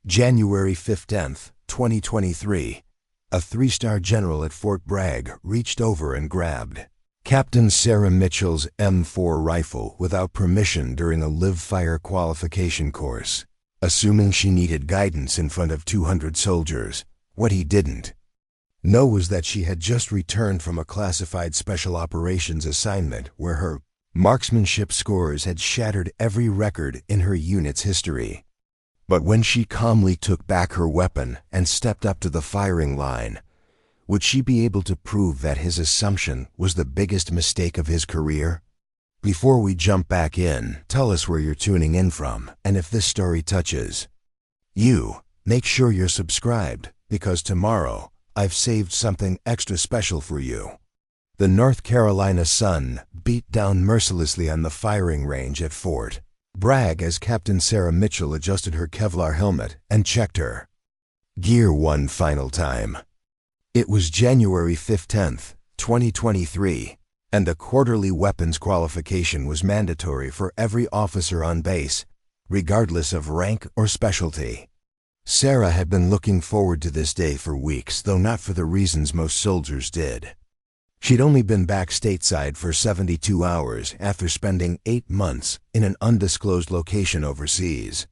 January 15th, 2023. A three-star general at Fort Bragg reached over and grabbed Captain Sarah Mitchell's M4 rifle without permission during a live-fire qualification course, assuming she needed guidance in front of 200 soldiers. What he didn't know was that she had just returned from a classified special operations assignment where her marksmanship scores had shattered every record in her unit's history. But when she calmly took back her weapon and stepped up to the firing line, would she be able to prove that his assumption was the biggest mistake of his career? Before we jump back in, tell us where you're tuning in from, and if this story touches you, make sure you're subscribed, because tomorrow I've saved something extra special for you. The North Carolina sun beat down mercilessly on the firing range at Fort Bragg as Captain Sarah Mitchell adjusted her Kevlar helmet and checked her gear one final time. It was January 15th, 2023, and the quarterly weapons qualification was mandatory for every officer on base, regardless of rank or specialty. Sarah had been looking forward to this day for weeks, though not for the reasons most soldiers did. She'd only been back stateside for 72 hours after spending 8 months in an undisclosed location overseas.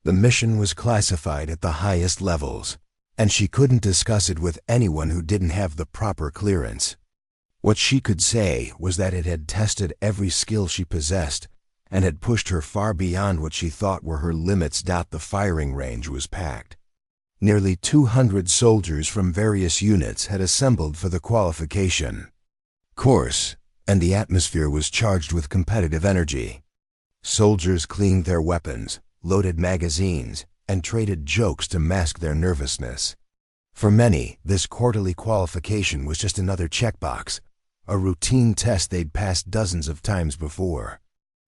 The mission was classified at the highest levels, and she couldn't discuss it with anyone who didn't have the proper clearance. What she could say was that it had tested every skill she possessed and had pushed her far beyond what she thought were her limits. The firing range was packed. Nearly 200 soldiers from various units had assembled for the qualification course, and the atmosphere was charged with competitive energy. Soldiers cleaned their weapons, loaded magazines, and traded jokes to mask their nervousness. For many, this quarterly qualification was just another checkbox, a routine test they'd passed dozens of times before.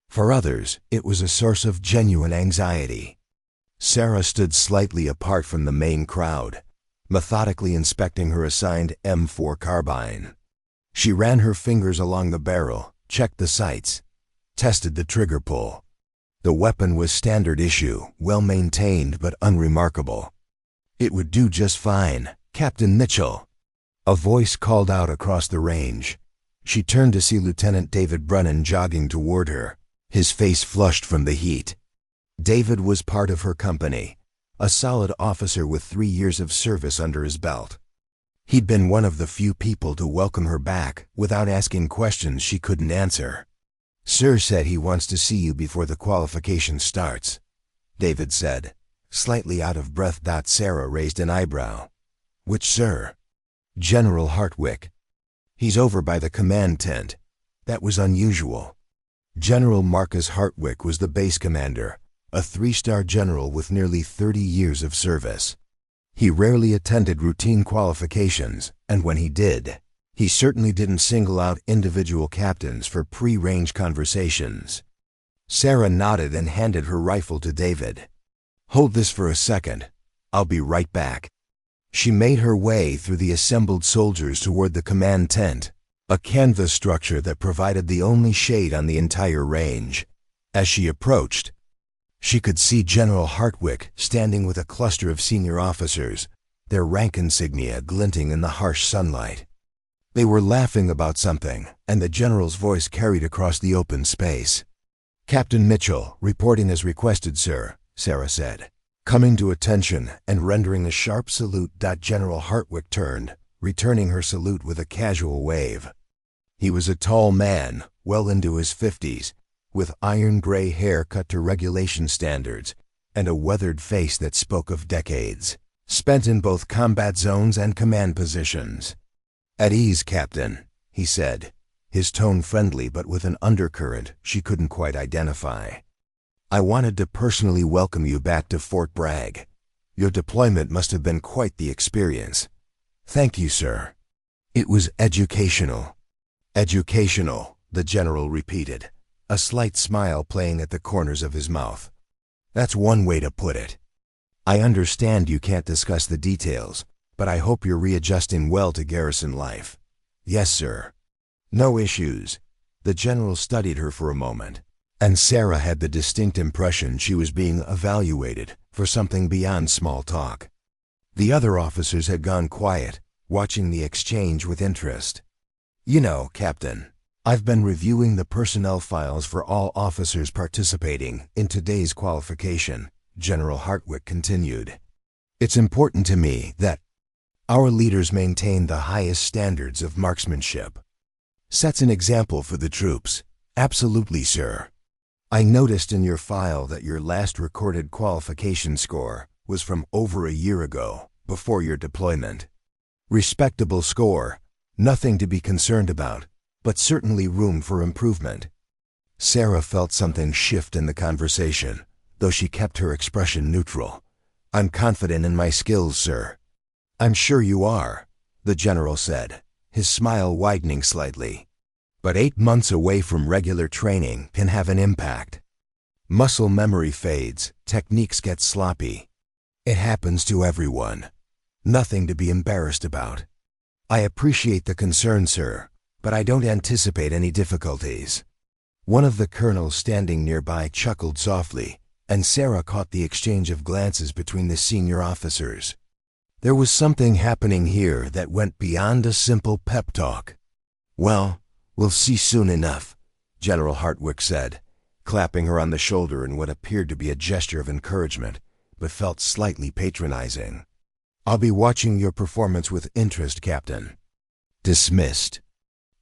For others, it was a source of genuine anxiety. Sarah stood slightly apart from the main crowd, methodically inspecting her assigned M4 carbine. She ran her fingers along the barrel, checked the sights, tested the trigger pull. The weapon was standard issue, well-maintained but unremarkable. "It would do just fine, Captain Mitchell," a voice called out across the range. She turned to see Lieutenant David Brennan jogging toward her, his face flushed from the heat. David was part of her company, a solid officer with 3 years of service under his belt. He'd been one of the few people to welcome her back without asking questions she couldn't answer. "Sir said he wants to see you before the qualification starts," David said, slightly out of breath. Sarah raised an eyebrow. "Which sir?" "General Hartwick. He's over by the command tent." That was unusual. General Marcus Hartwick was the base commander, a 3-star general with nearly 30 years of service. He rarely attended routine qualifications, and when he did, he certainly didn't single out individual captains for pre-range conversations. Sarah nodded and handed her rifle to David. "Hold this for a second. I'll be right back." She made her way through the assembled soldiers toward the command tent, a canvas structure that provided the only shade on the entire range. As she approached, she could see General Hartwick standing with a cluster of senior officers, their rank insignia glinting in the harsh sunlight. They were laughing about something, and the general's voice carried across the open space. "Captain Mitchell, reporting as requested, sir," Sarah said, coming to attention and rendering a sharp salute. General Hartwick turned, returning her salute with a casual wave. He was a tall man, well into his 50s, with iron gray hair cut to regulation standards, and a weathered face that spoke of decades spent in both combat zones and command positions. "At ease, Captain," he said, his tone friendly but with an undercurrent she couldn't quite identify. "I wanted to personally welcome you back to Fort Bragg. Your deployment must have been quite the experience." "Thank you, sir. It was educational." "Educational," the general repeated, a slight smile playing at the corners of his mouth. "That's one way to put it. I understand you can't discuss the details, but I hope you're readjusting well to garrison life." "Yes, sir." "No issues." The general studied her for a moment, and Sarah had the distinct impression she was being evaluated for something beyond small talk. The other officers had gone quiet, watching the exchange with interest. "You know, Captain, I've been reviewing the personnel files for all officers participating in today's qualification," General Hartwick continued. "It's important to me that our leaders maintain the highest standards of marksmanship. Sets an example for the troops." "Absolutely, sir. I noticed in your file that your last recorded qualification score was from over a year ago, before your deployment. Respectable score, nothing to be concerned about, but certainly room for improvement." Sarah felt something shift in the conversation, though she kept her expression neutral. "I'm confident in my skills, sir." "I'm sure you are," the general said, his smile widening slightly. "But 8 months away from regular training can have an impact. Muscle memory fades, techniques get sloppy. It happens to everyone. Nothing to be embarrassed about. I appreciate the concern, sir, but I don't anticipate any difficulties." One of the colonels standing nearby chuckled softly, and Sarah caught the exchange of glances between the senior officers. There was something happening here that went beyond a simple pep talk. "Well, we'll see soon enough," General Hartwick said, clapping her on the shoulder in what appeared to be a gesture of encouragement, but felt slightly patronizing. "I'll be watching your performance with interest, Captain." Dismissed.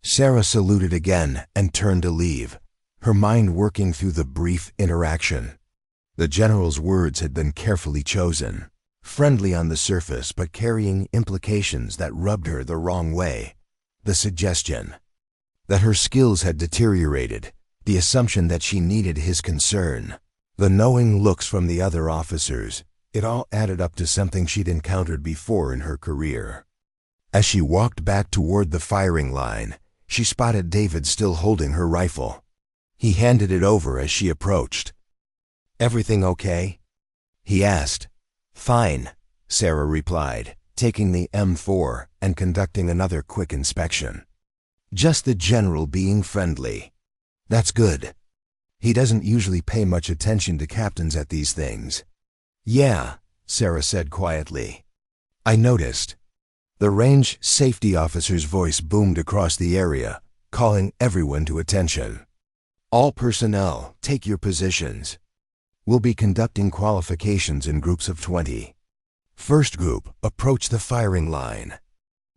Sarah saluted again and turned to leave, her mind working through the brief interaction. The general's words had been carefully chosen, friendly on the surface but carrying implications that rubbed her the wrong way. The suggestion that her skills had deteriorated, the assumption that she needed his concern, the knowing looks from the other officers, it all added up to something she'd encountered before in her career. As she walked back toward the firing line, she spotted David still holding her rifle. He handed it over as she approached. "Everything okay?" he asked. "Fine," Sarah replied, taking the M4 and conducting another quick inspection. "Just the general being friendly." "That's good. He doesn't usually pay much attention to captains at these things." "Yeah," Sarah said quietly. "I noticed." The range safety officer's voice boomed across the area, calling everyone to attention. "All personnel, take your positions. We'll be conducting qualifications in groups of 20. First group, approach the firing line."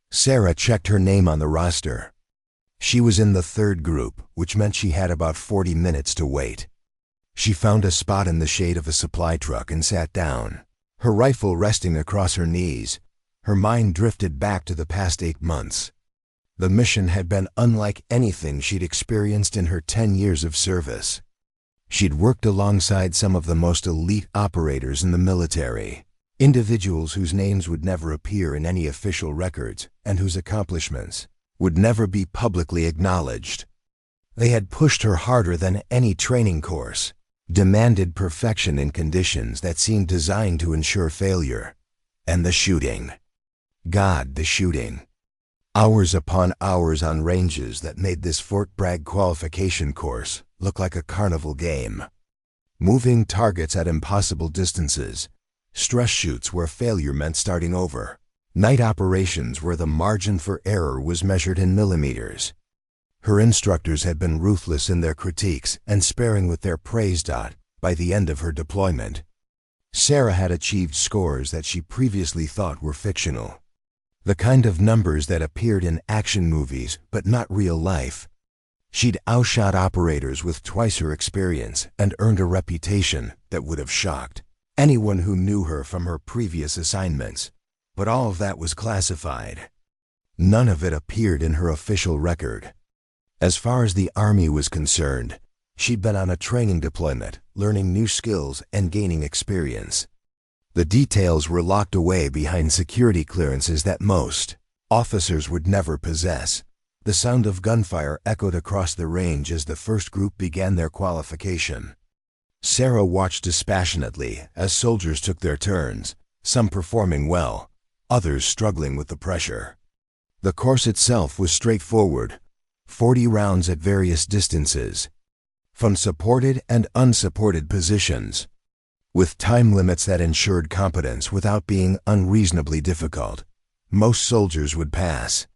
Sarah checked her name on the roster. She was in the third group, which meant she had about 40 minutes to wait. She found a spot in the shade of a supply truck and sat down, her rifle resting across her knees. Her mind drifted back to the past 8 months. The mission had been unlike anything she'd experienced in her 10 years of service. She'd worked alongside some of the most elite operators in the military, individuals whose names would never appear in any official records and whose accomplishments would never be publicly acknowledged. They had pushed her harder than any training course, demanded perfection in conditions that seemed designed to ensure failure. And the shooting. God, the shooting. Hours upon hours on ranges that made this Fort Bragg qualification course look like a carnival game. Moving targets at impossible distances, stress shoots where failure meant starting over, night operations where the margin for error was measured in millimeters. Her instructors had been ruthless in their critiques and sparing with their praise. By the end of her deployment, Sarah had achieved scores that she previously thought were fictional. The kind of numbers that appeared in action movies but not real life. She'd outshot operators with twice her experience and earned a reputation that would have shocked anyone who knew her from her previous assignments. But all of that was classified. None of it appeared in her official record. As far as the Army was concerned, she'd been on a training deployment, learning new skills and gaining experience. The details were locked away behind security clearances that most officers would never possess. The sound of gunfire echoed across the range as the first group began their qualification. Sarah watched dispassionately as soldiers took their turns, some performing well, others struggling with the pressure. The course itself was straightforward, 40 rounds at various distances. from supported and unsupported positions, with time limits that ensured competence without being unreasonably difficult. Most soldiers would pass.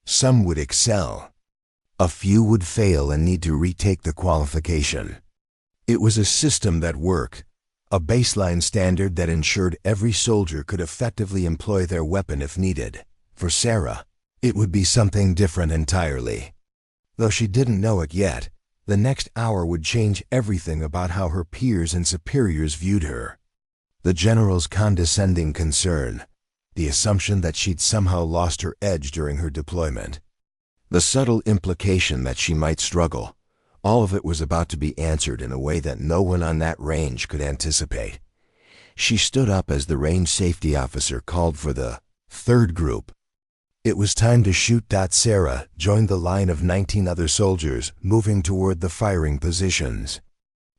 Some would excel. A few would fail and need to retake the qualification. It was a system that worked, a baseline standard that ensured every soldier could effectively employ their weapon if needed. For Sarah, it would be something different entirely. Though she didn't know it yet, the next hour would change everything about how her peers and superiors viewed her. The general's condescending concern, the assumption that she'd somehow lost her edge during her deployment, the subtle implication that she might struggle, all of it was about to be answered in a way that no one on that range could anticipate. She stood up as the range safety officer called for the third group. It was time to shoot. Sarah joined the line of 19 other soldiers moving toward the firing positions.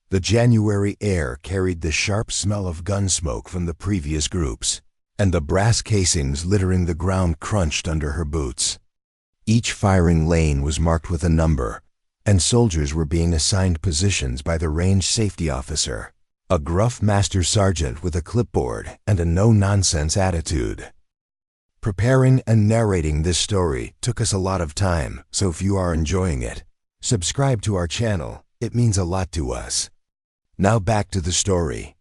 The January air carried the sharp smell of gun smoke from the previous groups, and the brass casings littering the ground crunched under her boots. Each firing lane was marked with a number, and soldiers were being assigned positions by the range safety officer, a gruff master sergeant with a clipboard and a no-nonsense attitude. Preparing and narrating this story took us a lot of time, so if you are enjoying it, subscribe to our channel. It means a lot to us. Now back to the story.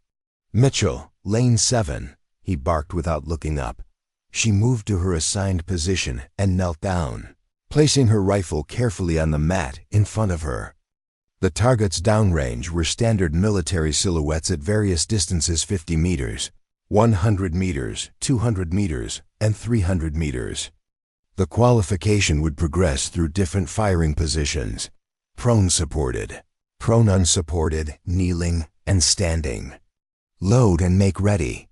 "Mitchell, lane 7, he barked without looking up. She moved to her assigned position and knelt down, placing her rifle carefully on the mat in front of her. The targets downrange were standard military silhouettes at various distances: 50 meters, 100 meters, 200 meters, and 300 meters. The qualification would progress through different firing positions: prone supported, prone unsupported, kneeling, and standing. Load and make ready.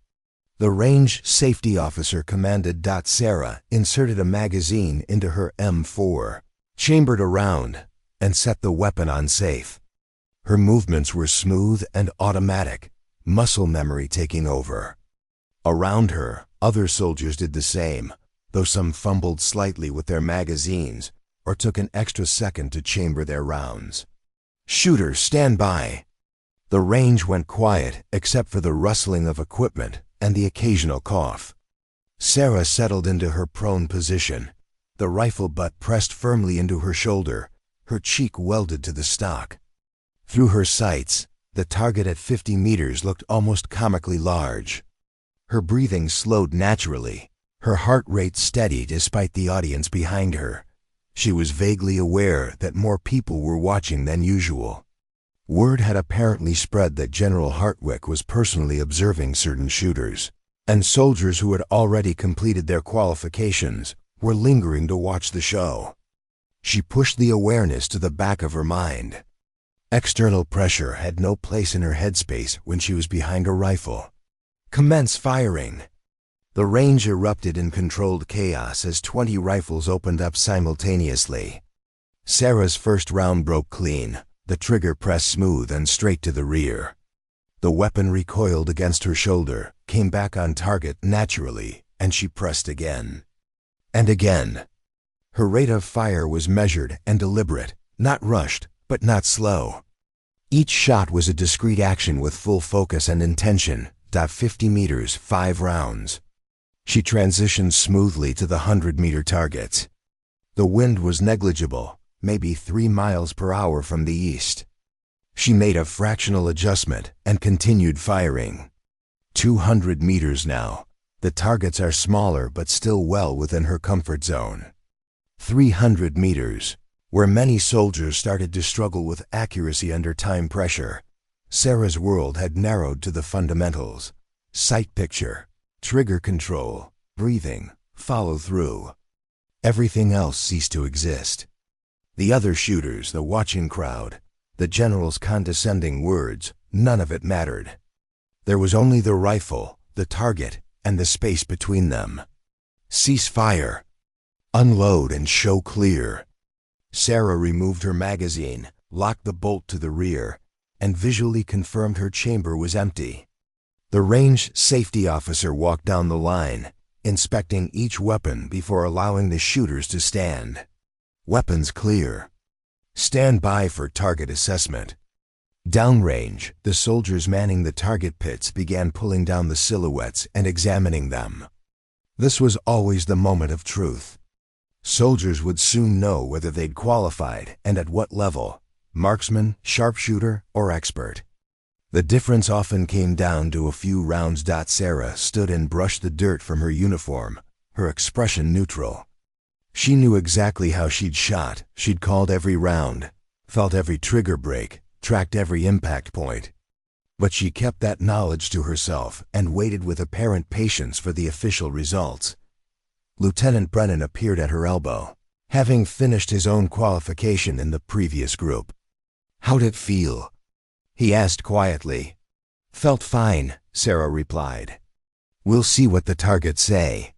The range safety officer commanded. Sarah inserted a magazine into her M4, chambered a round, and set the weapon on safe. Her movements were smooth and automatic, muscle memory taking over. Around her, other soldiers did the same, though some fumbled slightly with their magazines or took an extra second to chamber their rounds. "Shooter, stand by." The range went quiet except for the rustling of equipment and the occasional cough. Sarah settled into her prone position, the rifle butt pressed firmly into her shoulder, her cheek welded to the stock. Through her sights, the target at 50 meters looked almost comically large. Her breathing slowed naturally, her heart rate steady despite the audience behind her. She was vaguely aware that more people were watching than usual. Word had apparently spread that General Hartwick was personally observing certain shooters, and soldiers who had already completed their qualifications were lingering to watch the show. She pushed the awareness to the back of her mind. External pressure had no place in her headspace when she was behind a rifle. "Commence firing." The range erupted in controlled chaos as 20 rifles opened up simultaneously. Sarah's first round broke clean, the trigger pressed smooth and straight to the rear. The weapon recoiled against her shoulder, came back on target naturally, and she pressed again. And again. Her rate of fire was measured and deliberate, not rushed, but not slow. Each shot was a discrete action with full focus and intention. 50 meters, 5 rounds. She transitioned smoothly to the 100-meter targets. The wind was negligible, maybe 3 miles per hour from the east. She made a fractional adjustment and continued firing. 200 meters now. The targets are smaller but still well within her comfort zone. 300 meters, where many soldiers started to struggle with accuracy under time pressure. Sarah's world had narrowed to the fundamentals: sight picture, trigger control, breathing, follow through. Everything else ceased to exist. The other shooters, the watching crowd, the general's condescending words, none of it mattered. There was only the rifle, the target, and the space between them. "Cease fire. Unload and show clear." Sarah removed her magazine, locked the bolt to the rear, and visually confirmed her chamber was empty. The range safety officer walked down the line, inspecting each weapon before allowing the shooters to stand. "Weapons clear. Stand by for target assessment," Downrange, the soldiers manning the target pits began pulling down the silhouettes and examining them. This was always the moment of truth. Soldiers would soon know whether they'd qualified and at what level: marksman, sharpshooter, or expert. The difference often came down to a few rounds. Sarah stood and brushed the dirt from her uniform, her expression neutral. She knew exactly how she'd shot. She'd called every round, felt every trigger break, tracked every impact point. But she kept that knowledge to herself and waited with apparent patience for the official results. Lieutenant Brennan appeared at her elbow, having finished his own qualification in the previous group. "How'd it feel?" he asked quietly. "Felt fine," Sarah replied. "We'll see what the targets say.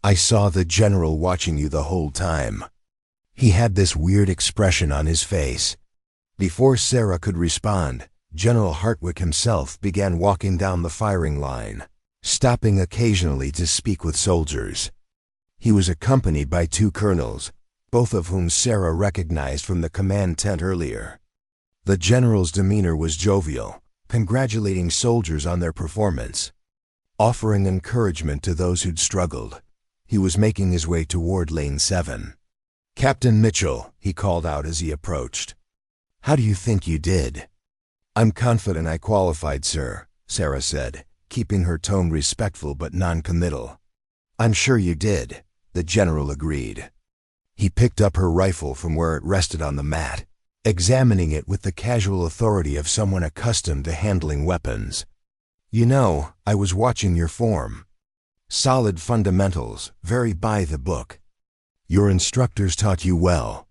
I saw the general watching you the whole time." He had this weird expression on his face. Before Sarah could respond, General Hartwick himself began walking down the firing line, stopping occasionally to speak with soldiers. He was accompanied by two colonels, both of whom Sarah recognized from the command tent earlier. The general's demeanor was jovial, congratulating soldiers on their performance, offering encouragement to those who'd struggled. He was making his way toward Lane 7. "Captain Mitchell," he called out as he approached. "How do you think you did?" "I'm confident I qualified, sir," Sarah said, keeping her tone respectful but non-committal. "I'm sure you did," the general agreed. He picked up her rifle from where it rested on the mat, examining it with the casual authority of someone accustomed to handling weapons. "You know, I was watching your form. Solid fundamentals, very by the book. Your instructors taught you well."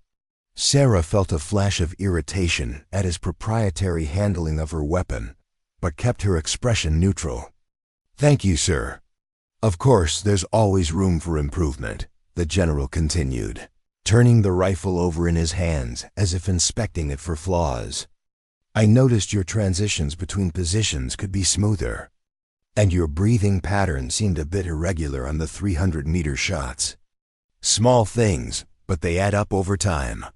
Sarah felt a flash of irritation at his proprietary handling of her weapon, but kept her expression neutral. "Thank you, sir. Of course, there's always room for improvement," the general continued, turning the rifle over in his hands as if inspecting it for flaws. "I noticed your transitions between positions could be smoother, and your breathing pattern seemed a bit irregular on the 300-meter shots. Small things, but they add up over time."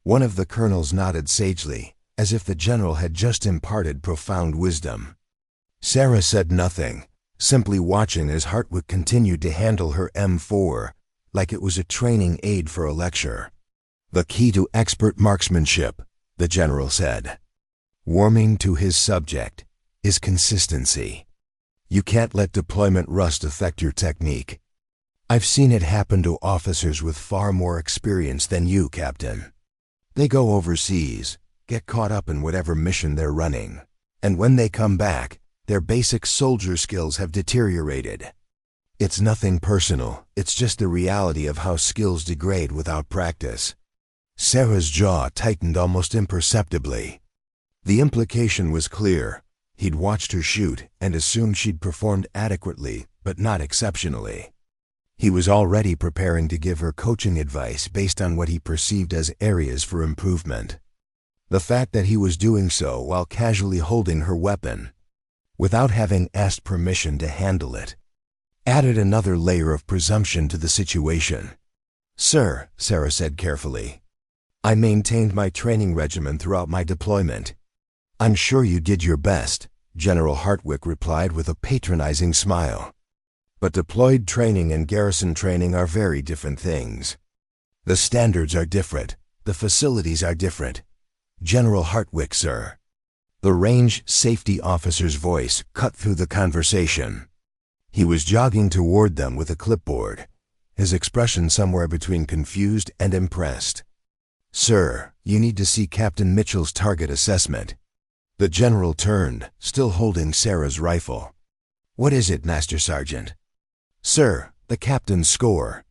One of the colonels nodded sagely, as if the general had just imparted profound wisdom. Sarah said nothing, simply watching as Hartwick continued to handle her M4 like it was a training aid for a lecture. "The key to expert marksmanship," the general said, warming to his subject, "is consistency. You can't let deployment rust affect your technique. I've seen it happen to officers with far more experience than you, Captain. They go overseas, get caught up in whatever mission they're running, and when they come back, their basic soldier skills have deteriorated. It's nothing personal, it's just the reality of how skills degrade without practice." Sarah's jaw tightened almost imperceptibly. The implication was clear. He'd watched her shoot and assumed she'd performed adequately, but not exceptionally. He was already preparing to give her coaching advice based on what he perceived as areas for improvement. The fact that he was doing so while casually holding her weapon, without having asked permission to handle it, added another layer of presumption to the situation. "Sir," Sarah said carefully, "I maintained my training regimen throughout my deployment." "I'm sure you did your best," General Hartwick replied with a patronizing smile. "But deployed training and garrison training are very different things. The standards are different, the facilities are different. General Hartwick, sir." The range safety officer's voice cut through the conversation. He was jogging toward them with a clipboard, his expression somewhere between confused and impressed. "Sir, you need to see Captain Mitchell's target assessment." The general turned, still holding Sarah's rifle. "What is it, Master Sergeant?" "Sir, the captain's score."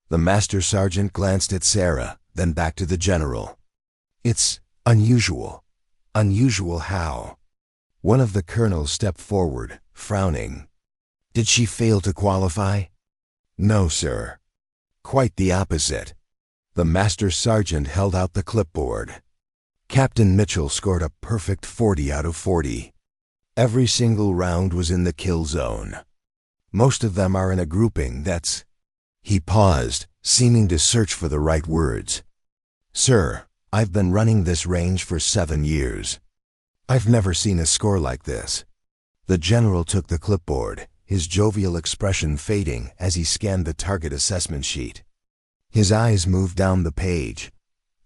The Master Sergeant glanced at Sarah, then back to the general. "It's unusual." "Unusual how?" One of the colonels stepped forward, frowning. "Did she fail to qualify?" "No, sir. Quite the opposite." The Master Sergeant held out the clipboard. "Captain Mitchell scored a perfect 40 out of 40. Every single round was in the kill zone. Most of them are in a grouping that's—" He paused, seeming to search for the right words. "Sir, I've been running this range for 7 years. I've never seen a score like this. The general took the clipboard, his jovial expression fading as he scanned the target assessment sheet. His eyes moved down the page,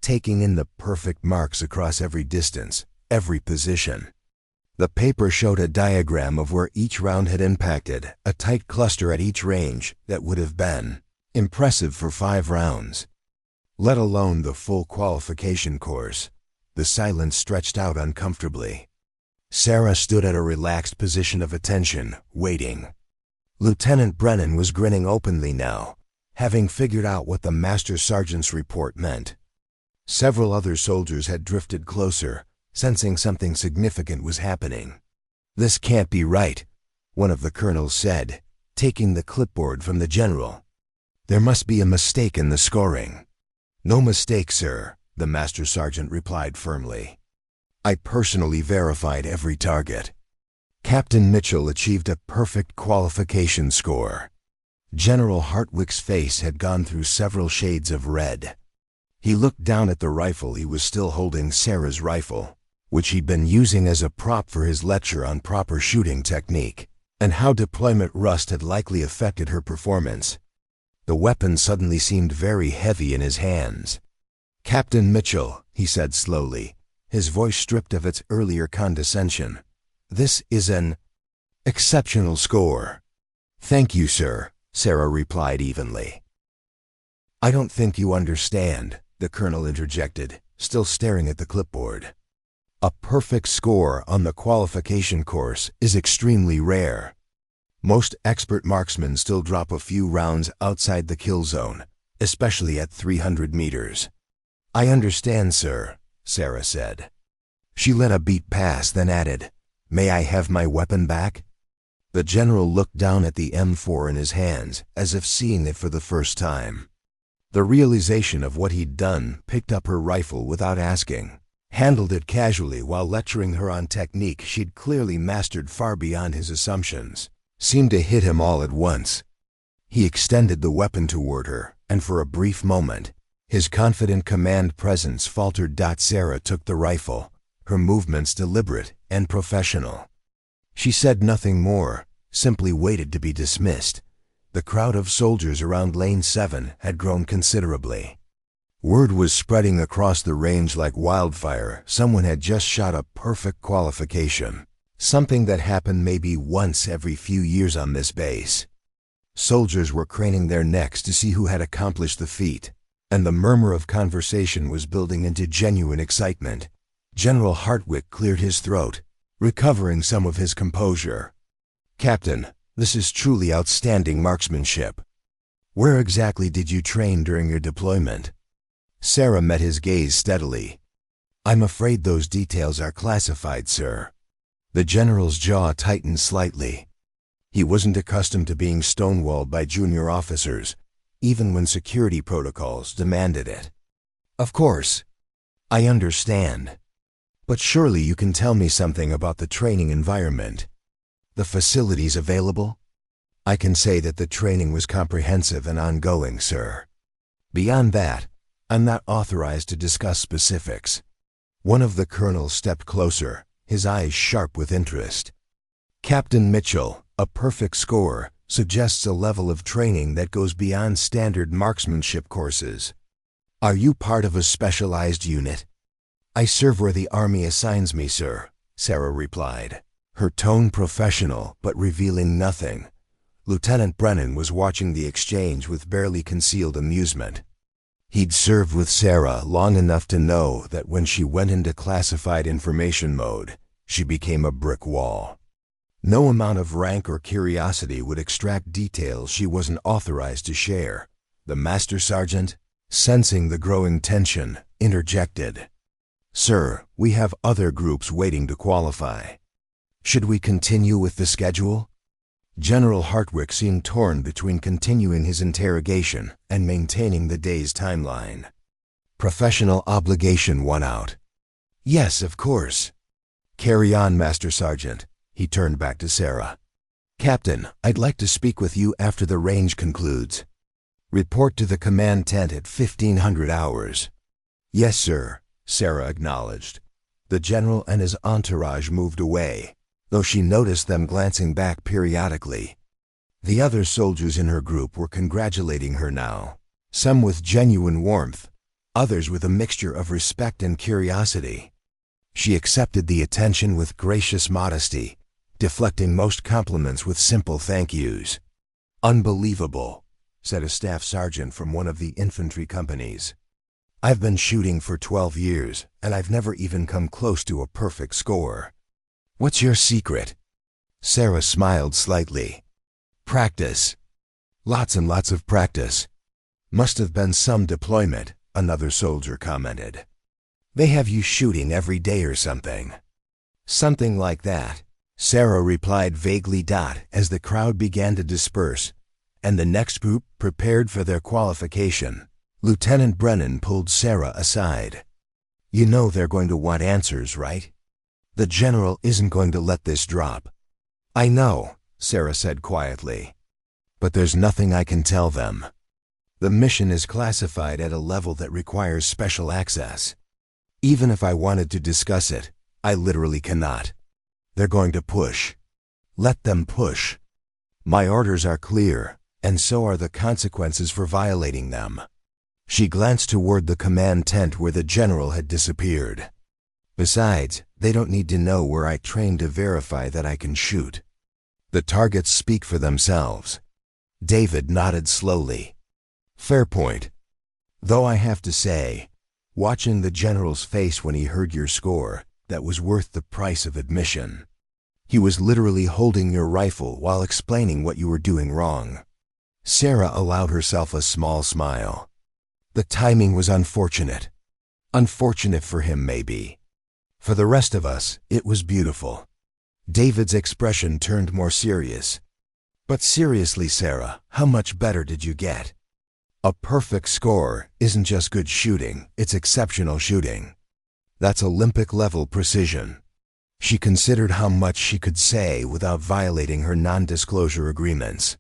taking in the perfect marks across every distance, every position. The paper showed a diagram of where each round had impacted, a tight cluster at each range that would have been impressive for 5 rounds. Let alone the full qualification course. The silence stretched out uncomfortably. Sarah stood at a relaxed position of attention, waiting. Lieutenant Brennan was grinning openly now, having figured out what the Master Sergeant's report meant. Several other soldiers had drifted closer, sensing something significant was happening. "This can't be right," one of the colonels said, taking the clipboard from the general. "There must be a mistake in the scoring." "No mistake, sir," the Master Sergeant replied firmly. "I personally verified every target." Captain Mitchell achieved a perfect qualification score. General Hartwick's face had gone through several shades of red. He looked down at the rifle he was still holding, Sarah's rifle, which he'd been using as a prop for his lecture on proper shooting technique, and how deployment rust had likely affected her performance. The weapon suddenly seemed very heavy in his hands. "Captain Mitchell," he said slowly, his voice stripped of its earlier condescension, "this is an exceptional score." "Thank you, sir," Sarah replied evenly. "I don't think you understand," the colonel interjected, still staring at the clipboard. "A perfect score on the qualification course is extremely rare. Most expert marksmen still drop a few rounds outside the kill zone, especially at 300 meters. "I understand, sir," Sarah said. She let a beat pass, then added, "May I have my weapon back?" The general looked down at the M4 in his hands, as if seeing it for the first time. The realization of what he'd done, picked up her rifle without asking, handled it casually while lecturing her on technique she'd clearly mastered far beyond his assumptions, seemed to hit him all at once. He extended the weapon toward her, and for a brief moment, his confident command presence faltered. Sarah took the rifle, her movements deliberate and professional. She said nothing more, simply waited to be dismissed. The crowd of soldiers around Lane 7 had grown considerably. Word was spreading across the range like wildfire. Someone had just shot a perfect qualification, something that happened maybe once every few years on this base. Soldiers were craning their necks to see who had accomplished the feat, and the murmur of conversation was building into genuine excitement. General Hartwick cleared his throat, recovering some of his composure. "Captain, this is truly outstanding marksmanship. Where exactly did you train during your deployment?" Sarah met his gaze steadily. "I'm afraid those details are classified, sir." The general's jaw tightened slightly. He wasn't accustomed to being stonewalled by junior officers, even when security protocols demanded it. "Of course, I understand. But surely you can tell me something about the training environment. The facilities available?" "I can say that the training was comprehensive and ongoing, sir. Beyond that, I'm not authorized to discuss specifics." One of the colonels stepped closer, his eyes sharp with interest. "Captain Mitchell, a perfect score suggests a level of training that goes beyond standard marksmanship courses. Are you part of a specialized unit?" "I serve where the Army assigns me, sir," Sarah replied, her tone professional but revealing nothing. Lieutenant Brennan was watching the exchange with barely concealed amusement. He'd served with Sarah long enough to know that when she went into classified information mode, she became a brick wall. No amount of rank or curiosity would extract details she wasn't authorized to share. The Master Sergeant, sensing the growing tension, interjected, "Sir, we have other groups waiting to qualify. Should we continue with the schedule?" General Hartwick seemed torn between continuing his interrogation and maintaining the day's timeline. Professional obligation won out. "Yes, of course." "Carry on, Master Sergeant." He turned back to Sarah. "Captain, I'd like to speak with you after the range concludes. Report to the command tent at 1500 hours. "Yes, sir," Sarah acknowledged. The general and his entourage moved away, though she noticed them glancing back periodically. The other soldiers in her group were congratulating her now, some with genuine warmth, others with a mixture of respect and curiosity. She accepted the attention with gracious modesty, deflecting most compliments with simple thank yous. "Unbelievable," said a staff sergeant from one of the infantry companies. "I've been shooting for 12 years, and I've never even come close to a perfect score." "What's your secret?" Sarah smiled slightly. "Practice. Lots and lots of practice." "Must have been some deployment," another soldier commented. "They have you shooting every day or something." "Something like that," Sarah replied vaguely. As the crowd began to disperse, and the next group prepared for their qualification, Lieutenant Brennan pulled Sarah aside. "You know they're going to want answers, right? The general isn't going to let this drop." "I know," Sarah said quietly. "But there's nothing I can tell them. The mission is classified at a level that requires special access. Even if I wanted to discuss it, I literally cannot. They're going to push. Let them push. My orders are clear, and so are the consequences for violating them." She glanced toward the command tent where the general had disappeared. "Besides, they don't need to know where I trained to verify that I can shoot. The targets speak for themselves." David nodded slowly. "Fair point. Though I have to say, watching the general's face when he heard your score, that was worth the price of admission. He was literally holding your rifle while explaining what you were doing wrong." Sarah allowed herself a small smile. "The timing was unfortunate. Unfortunate for him, maybe. For the rest of us, it was beautiful." David's expression turned more serious. "But seriously, Sarah, how much better did you get? A perfect score isn't just good shooting, it's exceptional shooting. That's Olympic-level precision." She considered how much she could say without violating her non-disclosure agreements.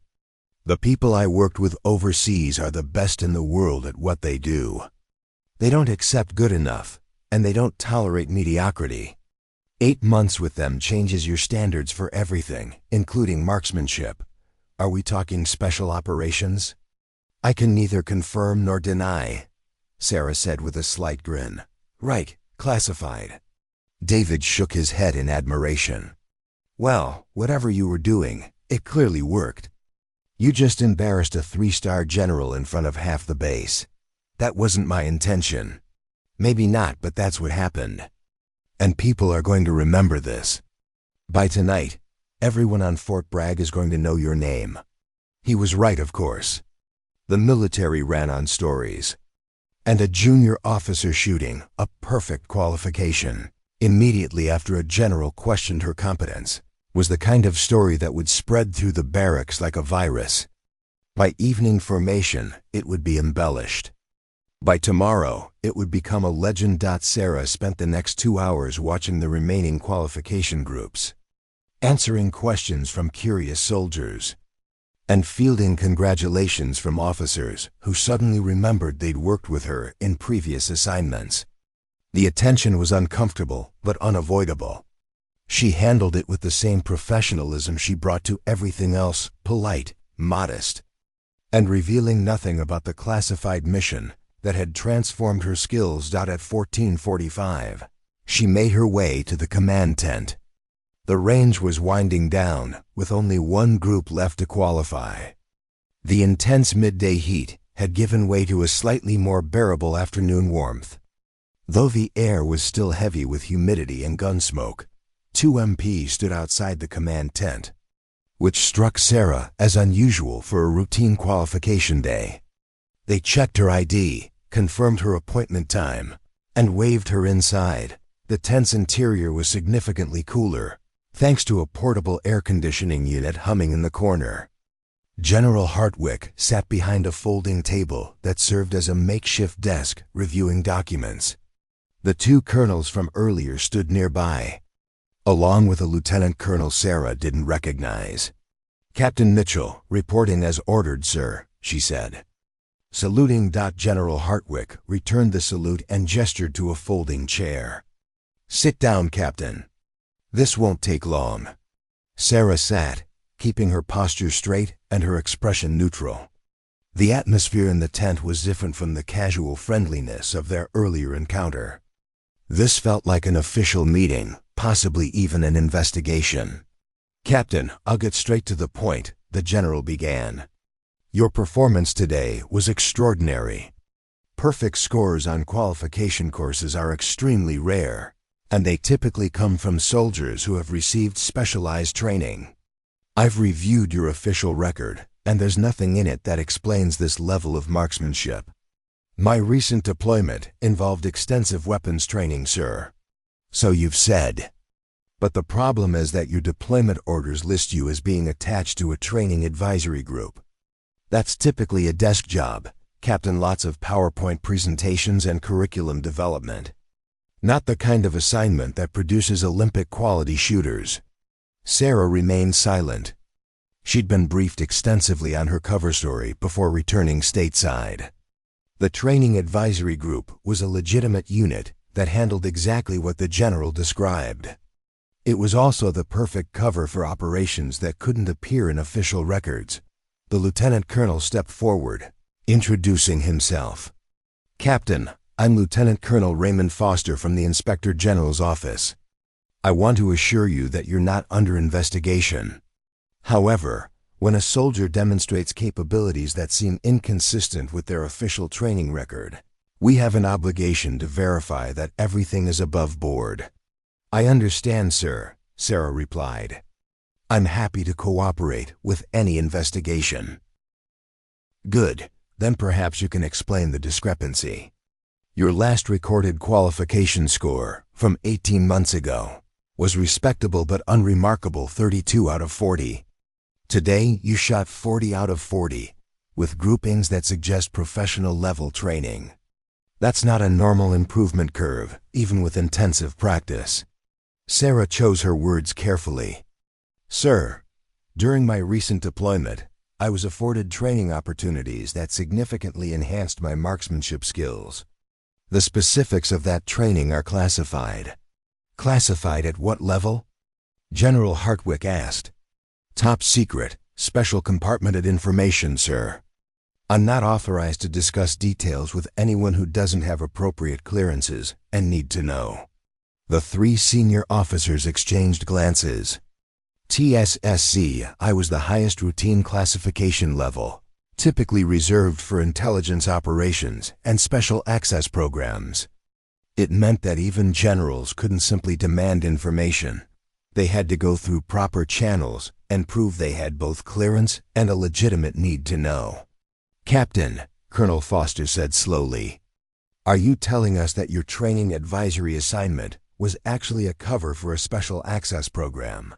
"The people I worked with overseas are the best in the world at what they do. They don't accept good enough, and they don't tolerate mediocrity. 8 months with them changes your standards for everything, including marksmanship. Are we talking special operations?" "I can neither confirm nor deny," Sarah said with a slight grin. "Right, classified." David shook his head in admiration. "Well, whatever you were doing, it clearly worked. You just embarrassed a 3-star general in front of half the base. That wasn't my intention. Maybe not, but that's what happened. And people are going to remember this. By tonight, everyone on Fort Bragg is going to know your name." He was right, of course. The military ran on stories. And a junior officer shooting, a perfect qualification, immediately after a general questioned her competence, was the kind of story that would spread through the barracks like a virus. By evening formation, it would be embellished. By tomorrow, it would become a legend. Sarah spent the next 2 hours watching the remaining qualification groups, answering questions from curious soldiers, and fielding congratulations from officers who suddenly remembered they'd worked with her in previous assignments. The attention was uncomfortable but unavoidable. She handled it with the same professionalism she brought to everything else, polite, modest, and revealing nothing about the classified mission that had transformed her skills. At 14:45, she made her way to the command tent. The range was winding down, with only one group left to qualify. The intense midday heat had given way to a slightly more bearable afternoon warmth. Though the air was still heavy with humidity and gun smoke, 2 MPs stood outside the command tent, which struck Sarah as unusual for a routine qualification day. They checked her ID, confirmed her appointment time, and waved her inside. The tent's interior was significantly cooler, thanks to a portable air conditioning unit humming in the corner. General Hartwick sat behind a folding table that served as a makeshift desk, reviewing documents. The 2 colonels from earlier stood nearby, along with a lieutenant colonel Sarah didn't recognize. "Captain Mitchell, reporting as ordered, sir," she said. Saluting. General Hartwick returned the salute and gestured to a folding chair. Sit down, Captain. This won't take long. Sarah sat, keeping her posture straight and her expression neutral. The atmosphere in the tent was different from the casual friendliness of their earlier encounter. This felt like an official meeting, possibly even an investigation. "Captain, I'll get straight to the point," the general began. "Your performance today was extraordinary. Perfect scores on qualification courses are extremely rare, and they typically come from soldiers who have received specialized training. I've reviewed your official record, and there's nothing in it that explains this level of marksmanship. My recent deployment involved extensive weapons training, sir." "So you've said. But the problem is that your deployment orders list you as being attached to a training advisory group. That's typically a desk job, Captain, lots of PowerPoint presentations and curriculum development. Not the kind of assignment that produces Olympic-quality shooters." Sarah remained silent. She'd been briefed extensively on her cover story before returning stateside. The training advisory group was a legitimate unit that handled exactly what the general described. It was also the perfect cover for operations that couldn't appear in official records. The lieutenant colonel stepped forward, introducing himself. "Captain, I'm Lieutenant Colonel Raymond Foster from the Inspector General's office. I want to assure you that you're not under investigation. However, when a soldier demonstrates capabilities that seem inconsistent with their official training record, we have an obligation to verify that everything is above board." "I understand, sir," Sarah replied. "I'm happy to cooperate with any investigation." "Good. Then perhaps you can explain the discrepancy. Your last recorded qualification score, from 18 months ago, was respectable but unremarkable 32 out of 40. Today, you shot 40 out of 40, with groupings that suggest professional-level training. That's not a normal improvement curve, even with intensive practice." Sarah chose her words carefully. "Sir, during my recent deployment, I was afforded training opportunities that significantly enhanced my marksmanship skills. The specifics of that training are classified." "Classified at what level?" General Hartwick asked. "Top secret, special compartmented information, sir. I'm not authorized to discuss details with anyone who doesn't have appropriate clearances and need to know." The three senior officers exchanged glances. "TSSC, I was the highest routine classification level, typically reserved for intelligence operations and special access programs. It meant that even generals couldn't simply demand information. They had to go through proper channels and prove they had both clearance and a legitimate need to know." "Captain," Colonel Foster said slowly, "are you telling us that your training advisory assignment was actually a cover for a special access program?"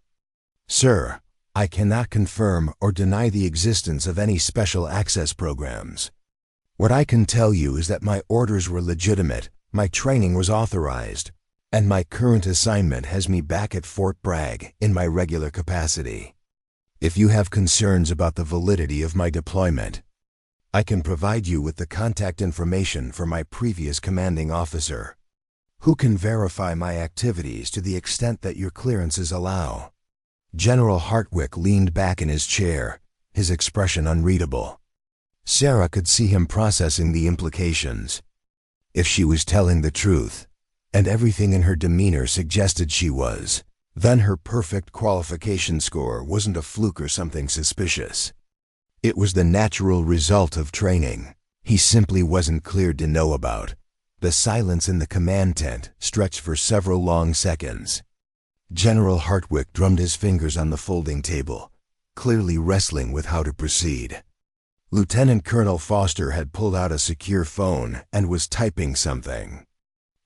"Sir, I cannot confirm or deny the existence of any special access programs. What I can tell you is that my orders were legitimate, my training was authorized, and my current assignment has me back at Fort Bragg in my regular capacity. If you have concerns about the validity of my deployment, I can provide you with the contact information for my previous commanding officer, who can verify my activities to the extent that your clearances allow." General Hartwick leaned back in his chair, his expression unreadable. Sarah could see him processing the implications. If she was telling the truth, and everything in her demeanor suggested she was, then her perfect qualification score wasn't a fluke or something suspicious. It was the natural result of training he simply wasn't cleared to know about. The silence in the command tent stretched for several long seconds. General Hartwick drummed his fingers on the folding table, clearly wrestling with how to proceed. Lieutenant Colonel Foster had pulled out a secure phone and was typing something,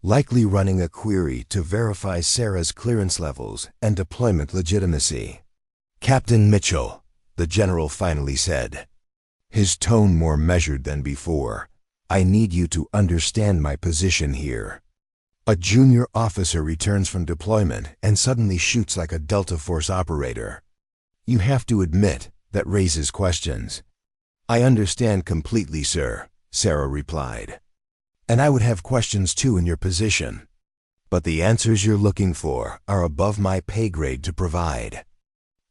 likely running a query to verify Sarah's clearance levels and deployment legitimacy. "Captain Mitchell," the general finally said, his tone more measured than before, "I need you to understand my position here. A junior officer returns from deployment and suddenly shoots like a Delta Force operator. You have to admit that raises questions." "I understand completely, sir," Sarah replied. "And I would have questions too in your position. But the answers you're looking for are above my pay grade to provide.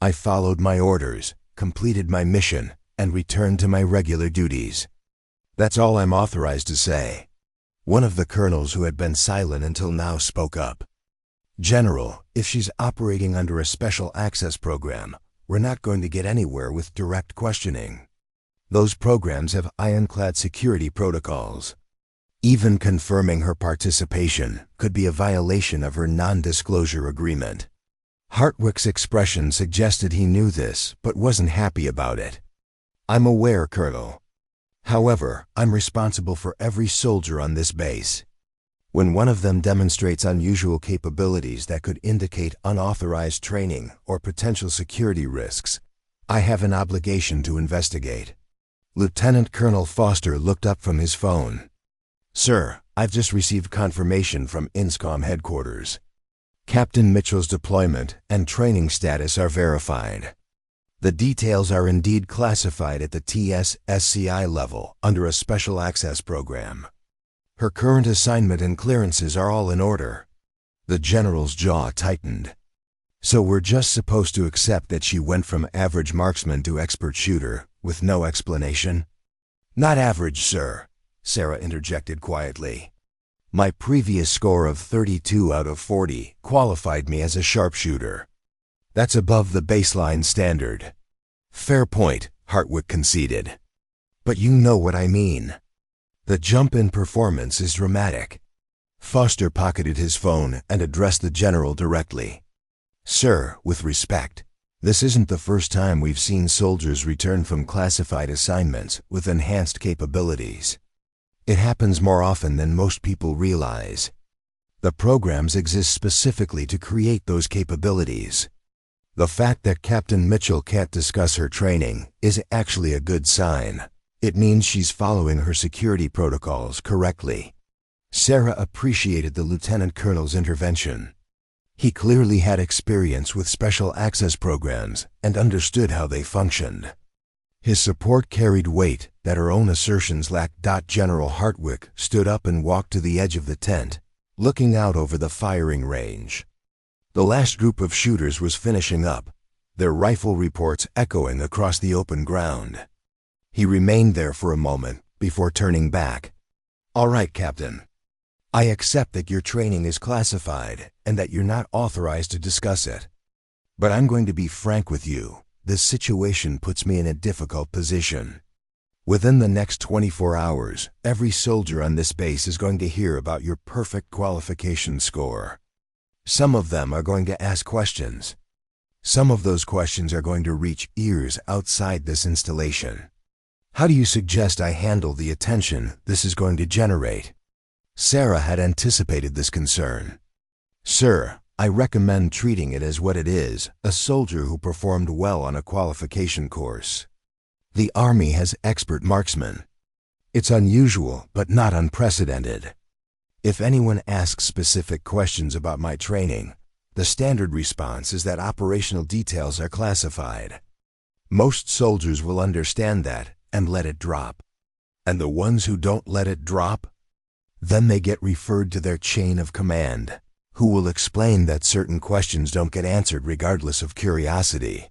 I followed my orders, completed my mission, and returned to my regular duties. That's all I'm authorized to say. One of the colonels who had been silent until now spoke up. General, if she's operating under a special access program, we're not going to get anywhere with direct questioning. Those programs have ironclad security protocols. Even confirming her participation could be a violation of her non-disclosure agreement. Hartwick's expression suggested he knew this, but wasn't happy about it. I'm aware, Colonel. However, I'm responsible for every soldier on this base. When one of them demonstrates unusual capabilities that could indicate unauthorized training or potential security risks, I have an obligation to investigate. Lieutenant Colonel Foster looked up from his phone. Sir, I've just received confirmation from INSCOM headquarters. Captain Mitchell's deployment and training status are verified. The details are indeed classified at the TS-SCI level under a special access program. Her current assignment and clearances are all in order. The general's jaw tightened. So we're just supposed to accept that she went from average marksman to expert shooter, with no explanation? Not average, sir, Sarah interjected quietly. My previous score of 32 out of 40 qualified me as a sharpshooter. That's above the baseline standard. Fair point, Hartwick conceded. But you know what I mean. The jump in performance is dramatic. Foster pocketed his phone and addressed the general directly. Sir, with respect, this isn't the first time we've seen soldiers return from classified assignments with enhanced capabilities. It happens more often than most people realize. The programs exist specifically to create those capabilities. The fact that Captain Mitchell can't discuss her training is actually a good sign. It means she's following her security protocols correctly. Sarah appreciated the lieutenant colonel's intervention. He clearly had experience with special access programs and understood how they functioned. His support carried weight that her own assertions lacked. General Hartwick stood up and walked to the edge of the tent, looking out over the firing range. The last group of shooters was finishing up, their rifle reports echoing across the open ground. He remained there for a moment before turning back. All right, Captain. I accept that your training is classified and that you're not authorized to discuss it. But I'm going to be frank with you. This situation puts me in a difficult position. Within the next 24 hours, every soldier on this base is going to hear about your perfect qualification score. Some of them are going to ask questions. Some of those questions are going to reach ears outside this installation. How do you suggest I handle the attention this is going to generate? Sarah had anticipated this concern. Sir, I recommend treating it as what it is, a soldier who performed well on a qualification course. The Army has expert marksmen. It's unusual, but not unprecedented. If anyone asks specific questions about my training, the standard response is that operational details are classified. Most soldiers will understand that and let it drop. And the ones who don't let it drop? Then they get referred to their chain of command, who will explain that certain questions don't get answered regardless of curiosity.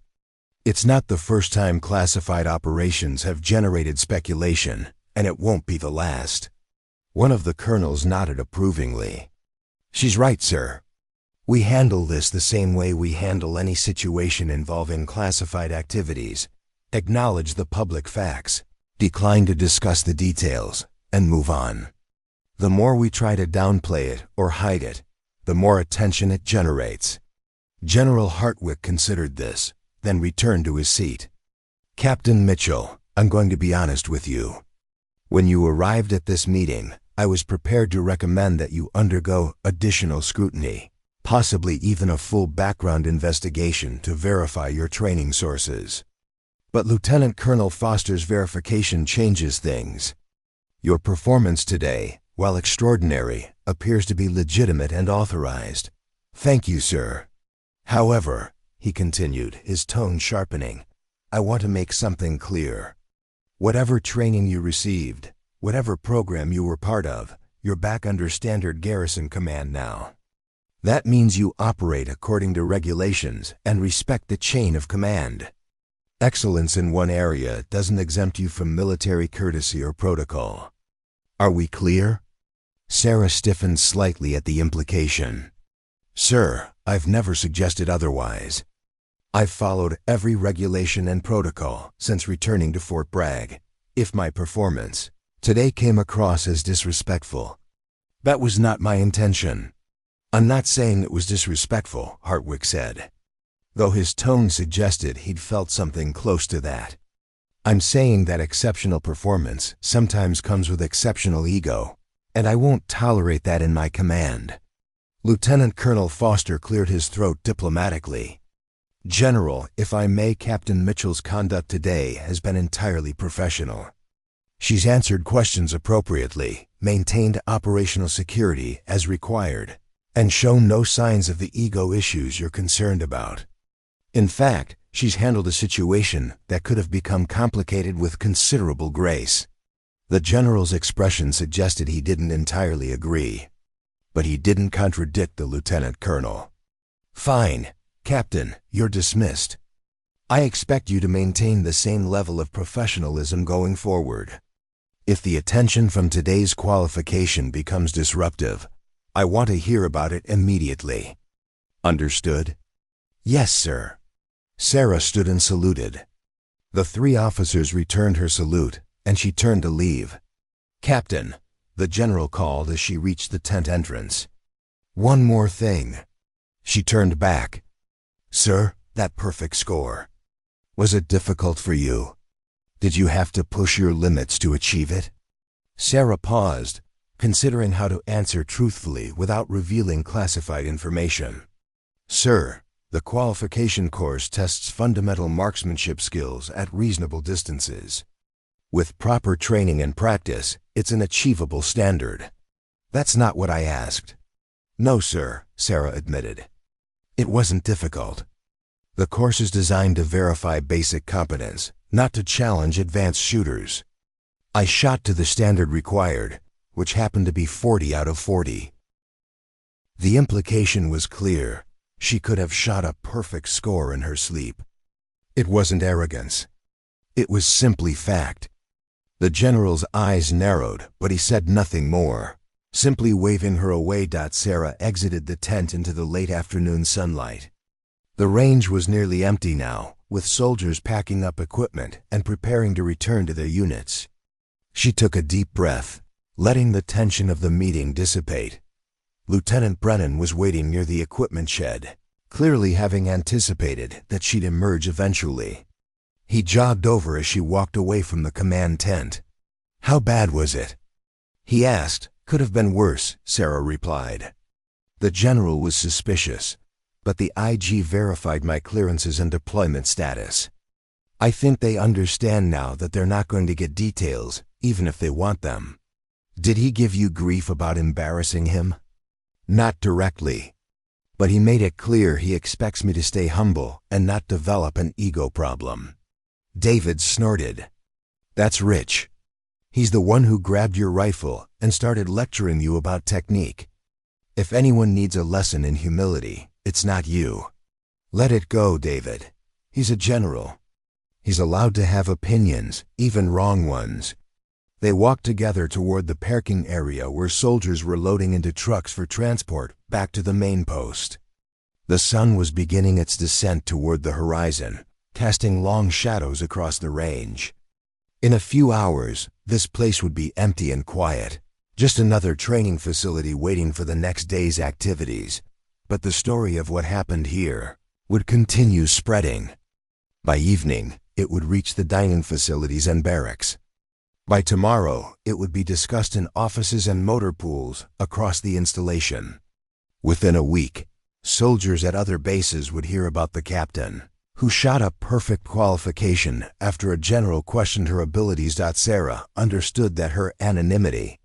It's not the first time classified operations have generated speculation, and it won't be the last. One of the colonels nodded approvingly. She's right, sir. We handle this the same way we handle any situation involving classified activities. Acknowledge the public facts, decline to discuss the details, and move on. The more we try to downplay it or hide it, the more attention it generates. General Hartwick considered this, then returned to his seat. Captain Mitchell, I'm going to be honest with you. When you arrived at this meeting, I was prepared to recommend that you undergo additional scrutiny, possibly even a full background investigation to verify your training sources. But Lieutenant Colonel Foster's verification changes things. Your performance today, while extraordinary, appears to be legitimate and authorized. Thank you, sir. However, he continued, his tone sharpening, I want to make something clear. Whatever training you received, whatever program you were part of, you're back under standard garrison command now. That means you operate according to regulations and respect the chain of command. Excellence in one area doesn't exempt you from military courtesy or protocol. Are we clear? Sarah stiffened slightly at the implication. Sir, I've never suggested otherwise. I've followed every regulation and protocol since returning to Fort Bragg. If my performance today came across as disrespectful, that was not my intention. I'm not saying it was disrespectful, Hartwick said, though his tone suggested he'd felt something close to that. I'm saying that exceptional performance sometimes comes with exceptional ego, and I won't tolerate that in my command. Lieutenant Colonel Foster cleared his throat diplomatically. General, if I may, Captain Mitchell's conduct today has been entirely professional. She's answered questions appropriately, maintained operational security as required, and shown no signs of the ego issues you're concerned about. In fact, she's handled a situation that could have become complicated with considerable grace. The general's expression suggested he didn't entirely agree, but he didn't contradict the lieutenant colonel. Fine, Captain, you're dismissed. I expect you to maintain the same level of professionalism going forward. If the attention from today's qualification becomes disruptive, I want to hear about it immediately. Understood? Yes, sir. Sarah stood and saluted. The three officers returned her salute, and she turned to leave. Captain, the general called as she reached the tent entrance. One more thing. She turned back. Sir, that perfect score. Was it difficult for you? Did you have to push your limits to achieve it? Sarah paused, considering how to answer truthfully without revealing classified information. Sir, the qualification course tests fundamental marksmanship skills at reasonable distances. With proper training and practice, it's an achievable standard. That's not what I asked. No, sir, Sarah admitted. It wasn't difficult. The course is designed to verify basic competence, not to challenge advanced shooters. I shot to the standard required, which happened to be 40 out of 40. The implication was clear. She could have shot a perfect score in her sleep. It wasn't arrogance. It was simply fact. The general's eyes narrowed, but he said nothing more, simply waving her away. Sarah exited the tent into the late afternoon sunlight. The range was nearly empty now, with soldiers packing up equipment and preparing to return to their units. She took a deep breath, letting the tension of the meeting dissipate. Lieutenant Brennan was waiting near the equipment shed, clearly having anticipated that she'd emerge eventually. He jogged over as she walked away from the command tent. How bad was it? He asked. Could have been worse, Sarah replied. The general was suspicious, but the IG verified my clearances and deployment status. I think they understand now that they're not going to get details, even if they want them. Did he give you grief about embarrassing him? Not directly, but he made it clear he expects me to stay humble and not develop an ego problem. David snorted. That's Rich. He's the one who grabbed your rifle and started lecturing you about technique. If anyone needs a lesson in humility, it's not you. Let it go, David. He's a general. He's allowed to have opinions, even wrong ones. They walked together toward the parking area where soldiers were loading into trucks for transport back to the main post. The sun was beginning its descent toward the horizon, casting long shadows across the range. In a few hours, this place would be empty and quiet, just another training facility waiting for the next day's activities. But the story of what happened here would continue spreading. By evening, it would reach the dining facilities and barracks. By tomorrow, it would be discussed in offices and motor pools across the installation. Within a week, soldiers at other bases would hear about the captain, who shot a perfect qualification after a general questioned her abilities. Sarah understood that her anonymity,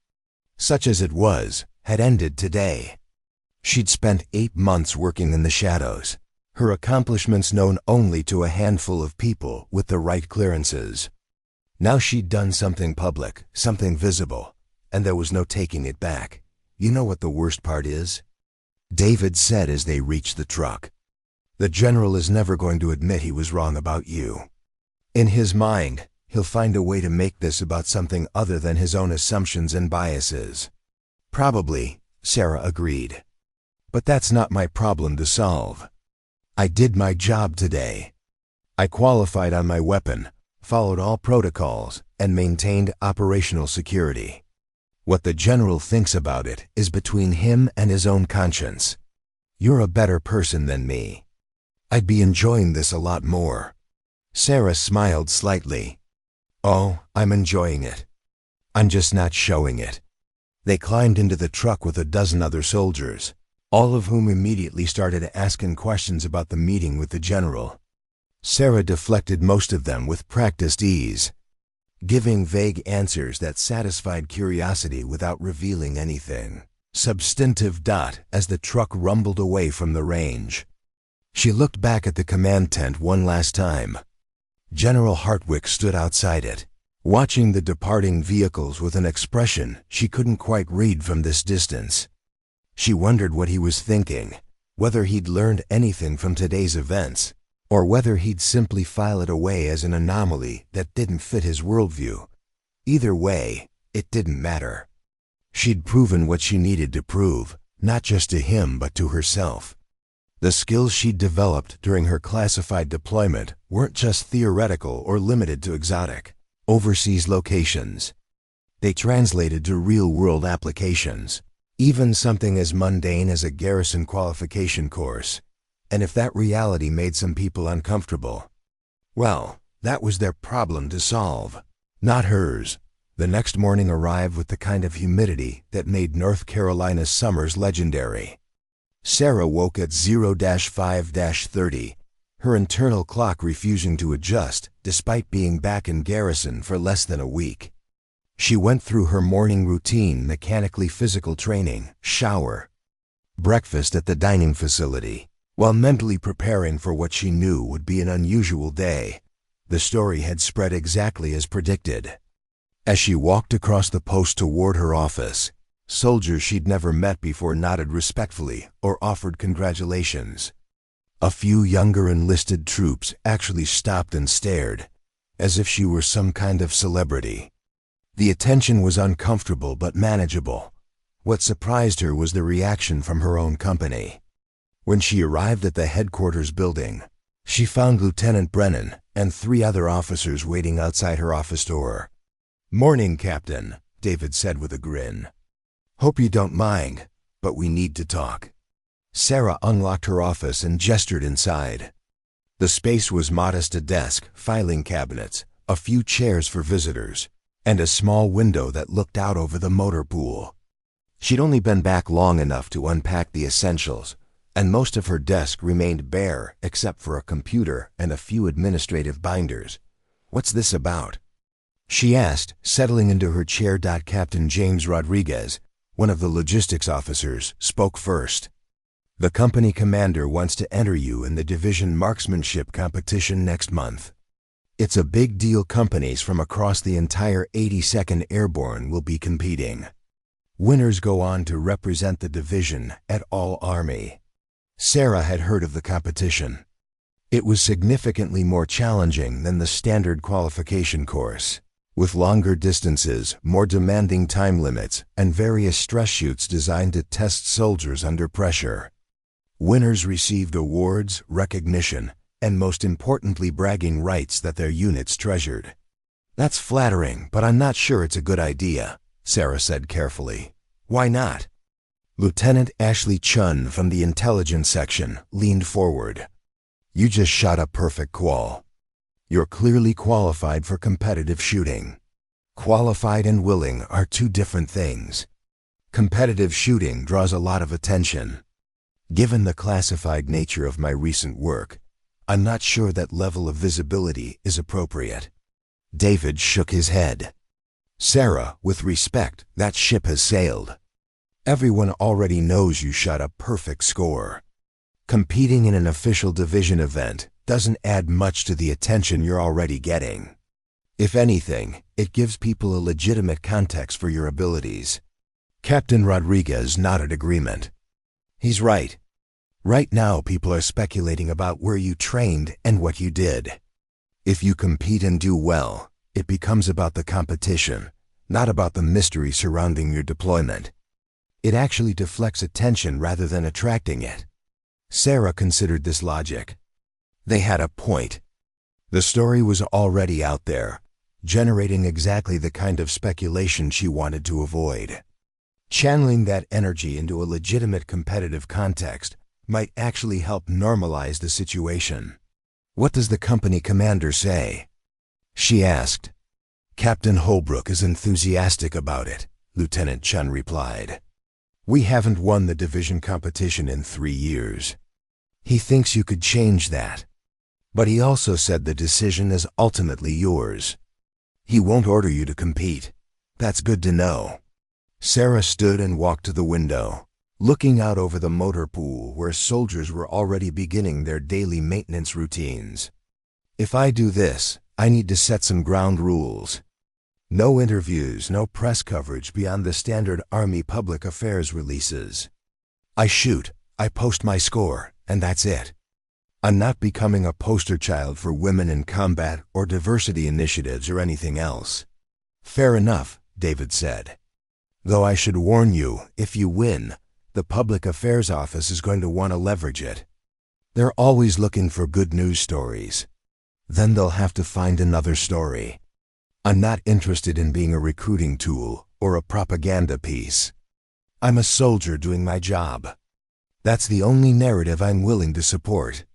such as it was, had ended today. She'd spent 8 months working in the shadows, her accomplishments known only to a handful of people with the right clearances. Now she'd done something public, something visible, and there was no taking it back. You know what the worst part is? David said as they reached the truck. The general is never going to admit he was wrong about you. In his mind, he'll find a way to make this about something other than his own assumptions and biases. Probably, Sarah agreed. But that's not my problem to solve. I did my job today. I qualified on my weapon, followed all protocols, and maintained operational security. What the general thinks about it is between him and his own conscience. You're a better person than me. I'd be enjoying this a lot more. Sarah smiled slightly. Oh, I'm enjoying it. I'm just not showing it. They climbed into the truck with a dozen other soldiers, all of whom immediately started asking questions about the meeting with the general. Sarah deflected most of them with practiced ease, giving vague answers that satisfied curiosity without revealing anything substantive. As the truck rumbled away from the range, she looked back at the command tent one last time. General Hartwick stood outside it, watching the departing vehicles with an expression she couldn't quite read from this distance. She wondered what he was thinking, whether he'd learned anything from today's events, or whether he'd simply file it away as an anomaly that didn't fit his worldview. Either way, it didn't matter. She'd proven what she needed to prove, not just to him but to herself. The skills she'd developed during her classified deployment weren't just theoretical or limited to exotic, overseas locations. They translated to real-world applications, even something as mundane as a garrison qualification course. And if that reality made some people uncomfortable, well, that was their problem to solve, not hers. The next morning arrived with the kind of humidity that made North Carolina's summers legendary. Sarah woke at 0-5-30, her internal clock refusing to adjust despite being back in garrison for less than a week. She went through her morning routine, mechanically physical training, shower, breakfast at the dining facility, while mentally preparing for what she knew would be an unusual day. The story had spread exactly as predicted. As she walked across the post toward her office, soldiers she'd never met before nodded respectfully or offered congratulations. A few younger enlisted troops actually stopped and stared, as if she were some kind of celebrity. The attention was uncomfortable but manageable. What surprised her was the reaction from her own company. When she arrived at the headquarters building, she found Lieutenant Brennan and 3 other officers waiting outside her office door. "Morning, Captain," David said with a grin. "Hope you don't mind, but we need to talk." Sarah unlocked her office and gestured inside. The space was modest: a desk, filing cabinets, a few chairs for visitors, and a small window that looked out over the motor pool. She'd only been back long enough to unpack the essentials, and most of her desk remained bare except for a computer and a few administrative binders. "What's this about?" she asked, settling into her chair. Captain James Rodriguez, one of the logistics officers, spoke first. "The company commander wants to enter you in the division marksmanship competition next month. It's a big deal. Companies from across the entire 82nd Airborne will be competing. Winners go on to represent the division at All Army." Sarah had heard of the competition. It was significantly more challenging than the standard qualification course, with longer distances, more demanding time limits, and various stress shoots designed to test soldiers under pressure. Winners received awards, recognition, and most importantly bragging rights that their units treasured. "That's flattering, but I'm not sure it's a good idea," Sarah said carefully. "Why not?" Lieutenant Ashley Chun from the intelligence section leaned forward. "You just shot a perfect qual. You're clearly qualified for competitive shooting. Qualified and willing are 2 different things. Competitive shooting draws a lot of attention. Given the classified nature of my recent work, I'm not sure that level of visibility is appropriate." David shook his head. "Sarah, with respect, that ship has sailed. Everyone already knows you shot a perfect score. Competing in an official division event doesn't add much to the attention you're already getting. If anything, it gives people a legitimate context for your abilities." Captain Rodriguez nodded agreement. He's right. Right now, people are speculating about where you trained and what you did. If you compete and do well, it becomes about the competition, not about the mystery surrounding your deployment. It actually deflects attention rather than attracting it. Sarah considered this logic. They had a point. The story was already out there, generating exactly the kind of speculation she wanted to avoid. Channeling that energy into a legitimate competitive context might actually help normalize the situation. "What does the company commander say?" she asked. "Captain Holbrook is enthusiastic about it," Lieutenant Chun replied. "We haven't won the division competition in 3 years. He thinks you could change that. But he also said the decision is ultimately yours. He won't order you to compete. That's good to know." Sarah stood and walked to the window, looking out over the motor pool where soldiers were already beginning their daily maintenance routines. "If I do this, I need to set some ground rules. No interviews, no press coverage beyond the standard Army public affairs releases. I shoot, I post my score, and that's it. I'm not becoming a poster child for women in combat or diversity initiatives or anything else." "Fair enough," David said. "Though I should warn you, if you win, the Public Affairs Office is going to want to leverage it. They're always looking for good news stories. Then they'll have to find another story. I'm not interested in being a recruiting tool or a propaganda piece. I'm a soldier doing my job. That's the only narrative I'm willing to support."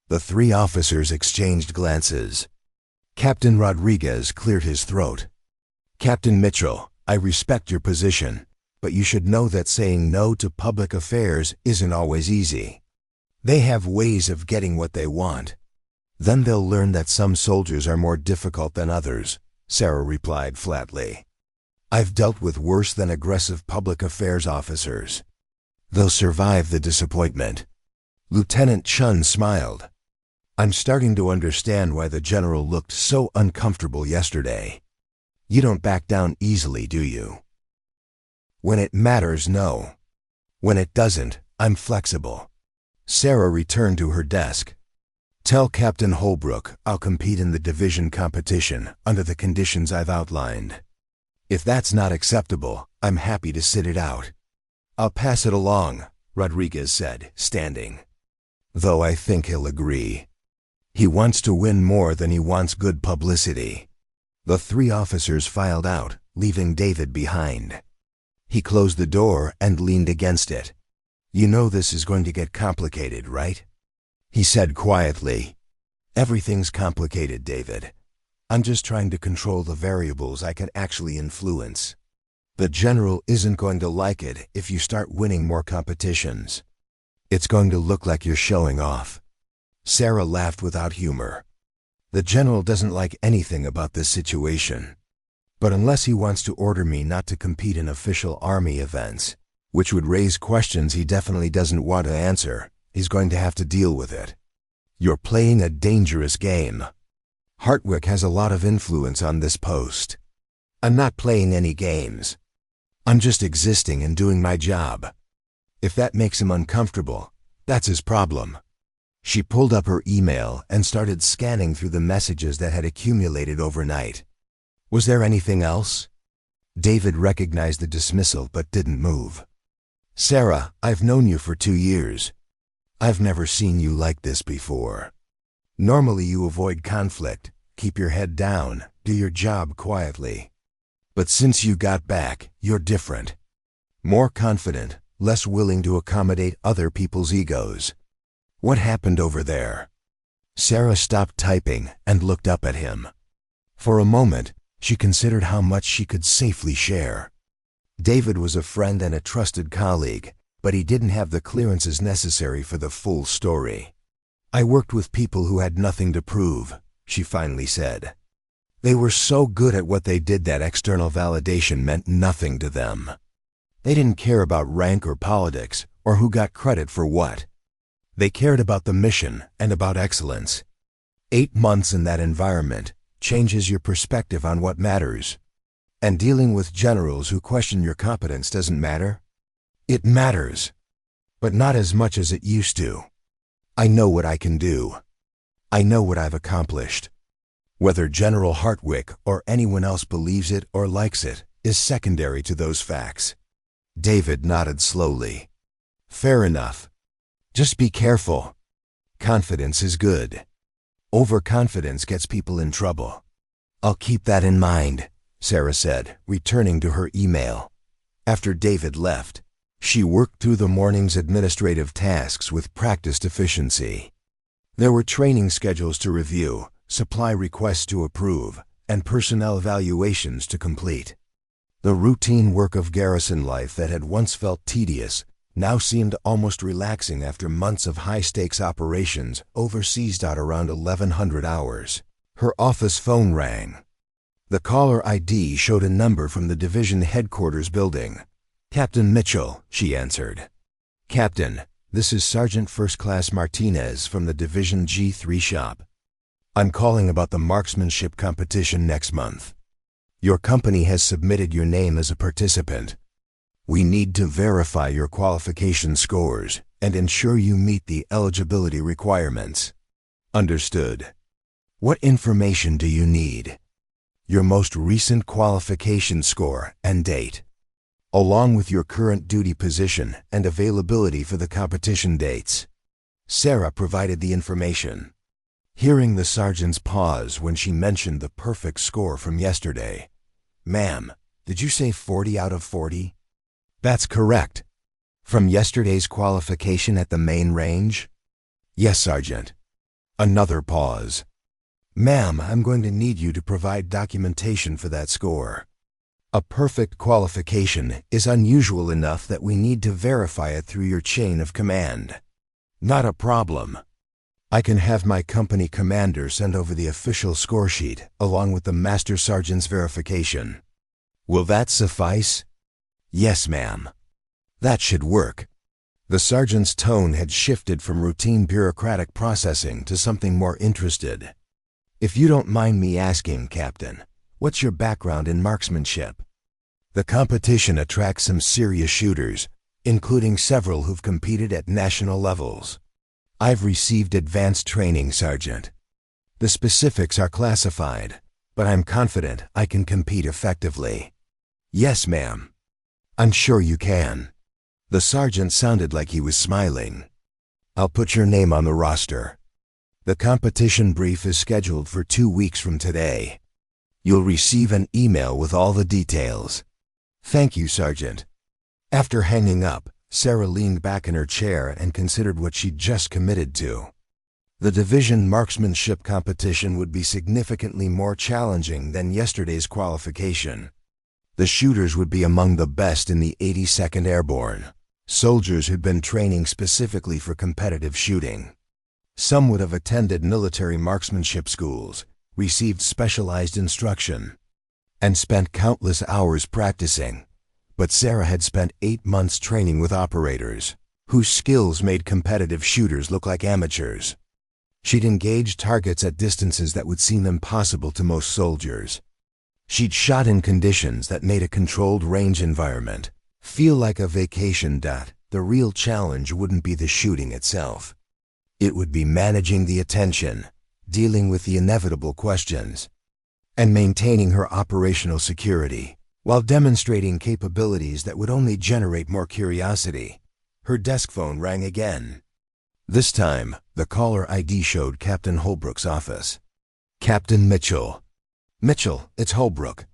The 3 officers exchanged glances. Captain Rodriguez cleared his throat. "Captain Mitchell, I respect your position, but you should know that saying no to public affairs isn't always easy. They have ways of getting what they want. Then they'll learn that some soldiers are more difficult than others," Sarah replied flatly. "I've dealt with worse than aggressive public affairs officers. They'll survive the disappointment." Lieutenant Chun smiled. "I'm starting to understand why the general looked so uncomfortable yesterday. You don't back down easily, do you?" "When it matters, no. When it doesn't, I'm flexible." Sarah returned to her desk. "Tell Captain Holbrook I'll compete in the division competition under the conditions I've outlined. If that's not acceptable, I'm happy to sit it out." "I'll pass it along," Rodriguez said, standing. "Though I think he'll agree. He wants to win more than he wants good publicity." The 3 officers filed out, leaving David behind. He closed the door and leaned against it. "You know this is going to get complicated, right?" he said quietly. "Everything's complicated, David. I'm just trying to control the variables I can actually influence. The general isn't going to like it if you start winning more competitions. It's going to look like you're showing off." Sarah laughed without humor. "The general doesn't like anything about this situation. But unless he wants to order me not to compete in official Army events, which would raise questions he definitely doesn't want to answer, he's going to have to deal with it. You're playing a dangerous game. Hartwick has a lot of influence on this post. I'm not playing any games. I'm just existing and doing my job. If that makes him uncomfortable, that's his problem." She pulled up her email and started scanning through the messages that had accumulated overnight. Was there anything else? David recognized the dismissal but didn't move. "Sarah, I've known you for 2 years. I've never seen you like this before. Normally you avoid conflict, keep your head down, do your job quietly. But since you got back, you're different. More confident, less willing to accommodate other people's egos. What happened over there?" Sarah stopped typing and looked up at him. For a moment, she considered how much she could safely share. David was a friend and a trusted colleague, but he didn't have the clearances necessary for the full story. "I worked with people who had nothing to prove," she finally said. "They were so good at what they did that external validation meant nothing to them. They didn't care about rank or politics or who got credit for what. They cared about the mission and about excellence. 8 months in that environment changes your perspective on what matters. And dealing with generals who question your competence doesn't matter? It matters. but not as much as it used to. I know what I can do. I know what I've accomplished. Whether General Hartwick or anyone else believes it or likes it is secondary to those facts. David nodded slowly. Fair enough. Just be careful. Confidence is good. Overconfidence gets people in trouble. I'll keep that in mind, Sarah said, returning to her email. After David left, she worked through the morning's administrative tasks with practiced efficiency. There were training schedules to review, supply requests to approve, and personnel evaluations to complete. The routine work of garrison life that had once felt tedious now seemed almost relaxing after months of high-stakes operations overseas. Around 1100 hours, her office phone rang. The caller ID showed a number from the division headquarters building. Captain Mitchell, she answered. Captain, this is Sergeant First Class Martinez from the Division G3 shop. I'm calling about the marksmanship competition next month. Your company has submitted your name as a participant. We need to verify your qualification scores and ensure you meet the eligibility requirements. Understood. What information do you need? Your most recent qualification score and date, along with your current duty position and availability for the competition dates. Sarah provided the information. Hearing the sergeant's pause when she mentioned the perfect score from yesterday. Ma'am, did you say 40 out of 40? That's correct. From yesterday's qualification at the main range? Yes, Sergeant. Another pause. Ma'am, I'm going to need you to provide documentation for that score. A perfect qualification is unusual enough that we need to verify it through your chain of command. Not a problem. I can have my company commander send over the official score sheet along with the Master Sergeant's verification. Will that suffice? Yes, ma'am. That should work. The sergeant's tone had shifted from routine bureaucratic processing to something more interested. If you don't mind me asking, Captain, what's your background in marksmanship? The competition attracts some serious shooters, including several who've competed at national levels. I've received advanced training, Sergeant. The specifics are classified, but I'm confident I can compete effectively. Yes, ma'am. I'm sure you can. The sergeant sounded like he was smiling. I'll put your name on the roster. The competition brief is scheduled for 2 weeks from today. You'll receive an email with all the details. Thank you, Sergeant. After hanging up, Sarah leaned back in her chair and considered what she'd just committed to. The division marksmanship competition would be significantly more challenging than yesterday's qualification. The shooters would be among the best in the 82nd Airborne, soldiers who'd been training specifically for competitive shooting. Some would have attended military marksmanship schools, received specialized instruction, and spent countless hours practicing. But Sarah had spent 8 months training with operators, whose skills made competitive shooters look like amateurs. She'd engaged targets at distances that would seem impossible to most soldiers. She'd shot in conditions that made a controlled range environment feel like a vacation. The real challenge wouldn't be the shooting itself. It would be managing the attention, dealing with the inevitable questions, and maintaining her operational security while demonstrating capabilities that would only generate more curiosity. Her desk phone rang again. This time, the caller ID showed Captain Holbrook's office. Captain Mitchell. Mitchell, it's Holbrook.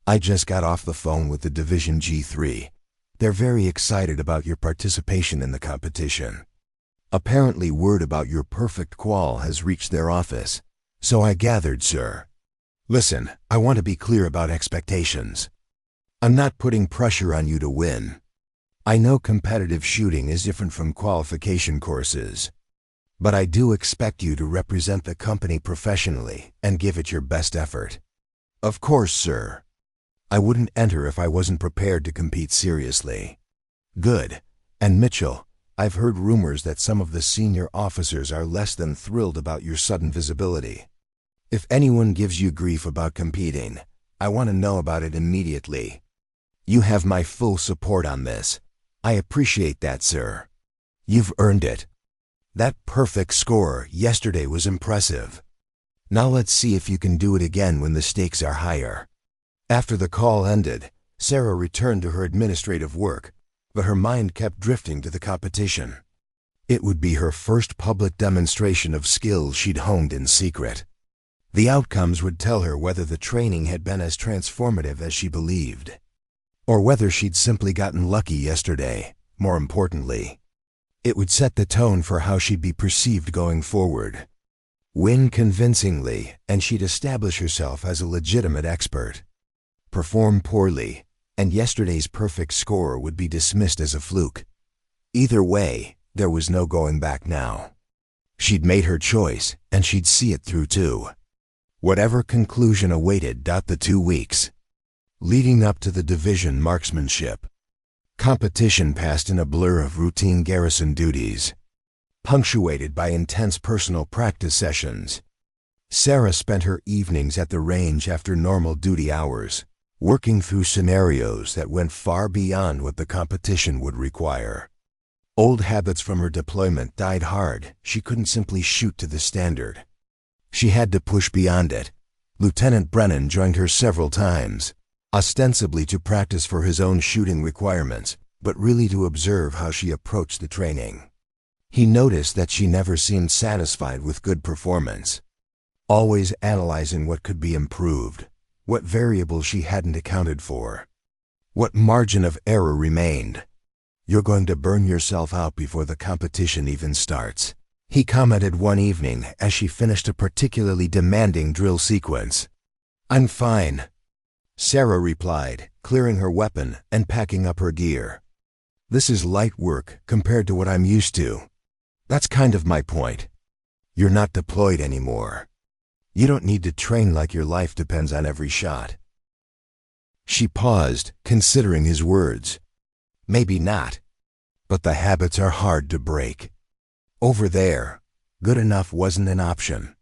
I just got off the phone with the Division G3. They're very excited about your participation in the competition. Apparently word about your perfect qual has reached their office. So I gathered, sir. Listen, I want to be clear about expectations. I'm not putting pressure on you to win. I know competitive shooting is different from qualification courses, but I do expect you to represent the company professionally and give it your best effort. Of course, sir. I wouldn't enter if I wasn't prepared to compete seriously. Good. And Mitchell, I've heard rumors that some of the senior officers are less than thrilled about your sudden visibility. If anyone gives you grief about competing, I want to know about it immediately. You have my full support on this. I appreciate that, sir. You've earned it. That perfect score yesterday was impressive. Now let's see if you can do it again when the stakes are higher." After the call ended, Sarah returned to her administrative work, but her mind kept drifting to the competition. It would be her first public demonstration of skills she'd honed in secret. The outcomes would tell her whether the training had been as transformative as she believed, or whether she'd simply gotten lucky yesterday. More importantly, it would set the tone for how she'd be perceived going forward. Win convincingly, and she'd establish herself as a legitimate expert. Perform poorly, and yesterday's perfect score would be dismissed as a fluke. Either way, there was no going back now. She'd made her choice, and she'd see it through too. Whatever conclusion awaited. The 2 weeks leading up to the division marksmanship competition passed in a blur of routine garrison duties, punctuated by intense personal practice sessions. Sarah spent her evenings at the range after normal duty hours, working through scenarios that went far beyond what the competition would require. Old habits from her deployment died hard. She couldn't simply shoot to the standard. She had to push beyond it. Lieutenant Brennan joined her several times, ostensibly to practice for his own shooting requirements, but really to observe how she approached the training. He noticed that she never seemed satisfied with good performance, always analyzing what could be improved, what variables she hadn't accounted for, what margin of error remained. "You're going to burn yourself out before the competition even starts," he commented one evening as she finished a particularly demanding drill sequence. "I'm fine," Sarah replied, clearing her weapon and packing up her gear. "This is light work compared to what I'm used to. That's kind of my point. You're not deployed anymore. You don't need to train like your life depends on every shot." She paused, considering his words. Maybe not, but the habits are hard to break. Over there, good enough wasn't an option.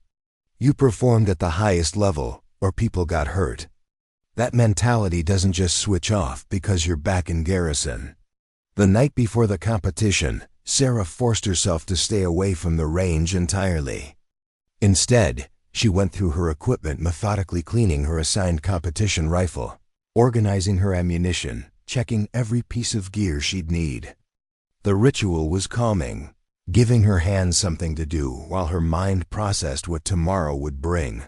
You performed at the highest level, or people got hurt. That mentality doesn't just switch off because you're back in garrison. The night before the competition, Sarah forced herself to stay away from the range entirely. Instead, she went through her equipment, methodically cleaning her assigned competition rifle, organizing her ammunition, checking every piece of gear she'd need. The ritual was calming, giving her hands something to do while her mind processed what tomorrow would bring.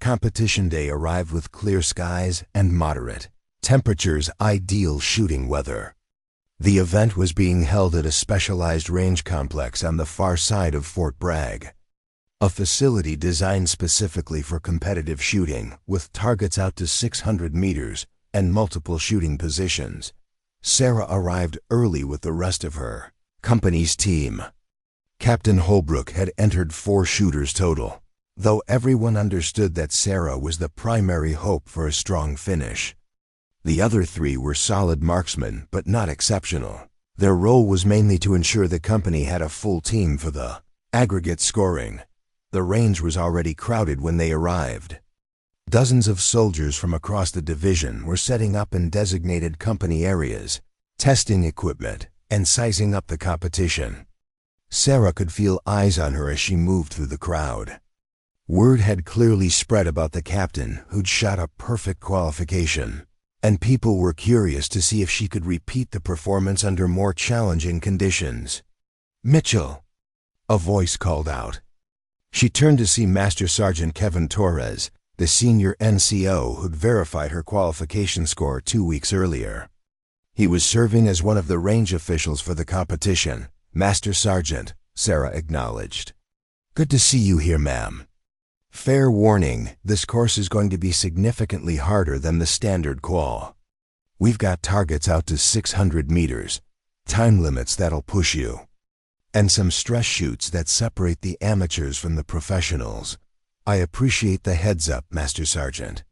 Competition day arrived with clear skies and moderate temperatures, ideal shooting weather. The event was being held at a specialized range complex on the far side of Fort Bragg, a facility designed specifically for competitive shooting, with targets out to 600 meters and multiple shooting positions. Sarah arrived early with the rest of her company's team. Captain Holbrook had entered 4 shooters total, though everyone understood that Sarah was the primary hope for a strong finish. The other 3 were solid marksmen, but not exceptional. Their role was mainly to ensure the company had a full team for the aggregate scoring. The range was already crowded when they arrived. Dozens of soldiers from across the division were setting up in designated company areas, testing equipment, and sizing up the competition. Sarah could feel eyes on her as she moved through the crowd. Word had clearly spread about the captain who'd shot a perfect qualification, and people were curious to see if she could repeat the performance under more challenging conditions. "Mitchell," a voice called out. She turned to see Master Sergeant Kevin Torres, the senior NCO who'd verified her qualification score 2 weeks earlier. He was serving as one of the range officials for the competition. "Master Sergeant," Sarah acknowledged. "Good to see you here, ma'am. Fair warning, this course is going to be significantly harder than the standard qual. We've got targets out to 600 meters, time limits that'll push you, and some stress shoots that separate the amateurs from the professionals. I appreciate the heads up, Master Sergeant."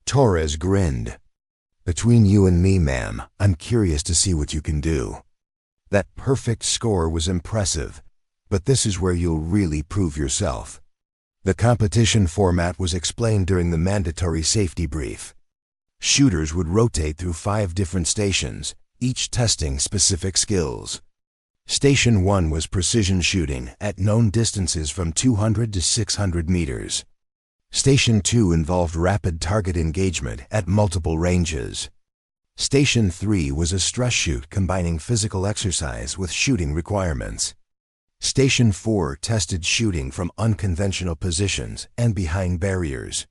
Torres grinned. "Between you and me, ma'am, I'm curious to see what you can do. That perfect score was impressive, but this is where you'll really prove yourself." The competition format was explained during the mandatory safety brief. Shooters would rotate through 5 different stations, each testing specific skills. Station 1 was precision shooting at known distances from 200 to 600 meters. Station 2 involved rapid target engagement at multiple ranges. Station 3 was a stress shoot combining physical exercise with shooting requirements. Station 4 tested shooting from unconventional positions and behind barriers.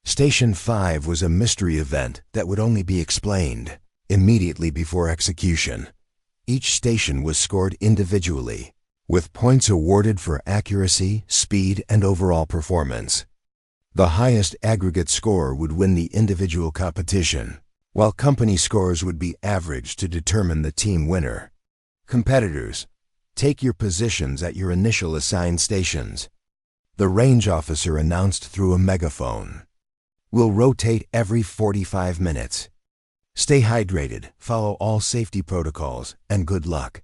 Station 5 was a mystery event that would only be explained immediately before execution. Each station was scored individually, with points awarded for accuracy, speed, and overall performance. The highest aggregate score would win the individual competition, while company scores would be averaged to determine the team winner. Competitors, take your positions at your initial assigned stations. The range officer announced through a megaphone. We'll rotate every 45 minutes. Stay hydrated, follow all safety protocols, and good luck.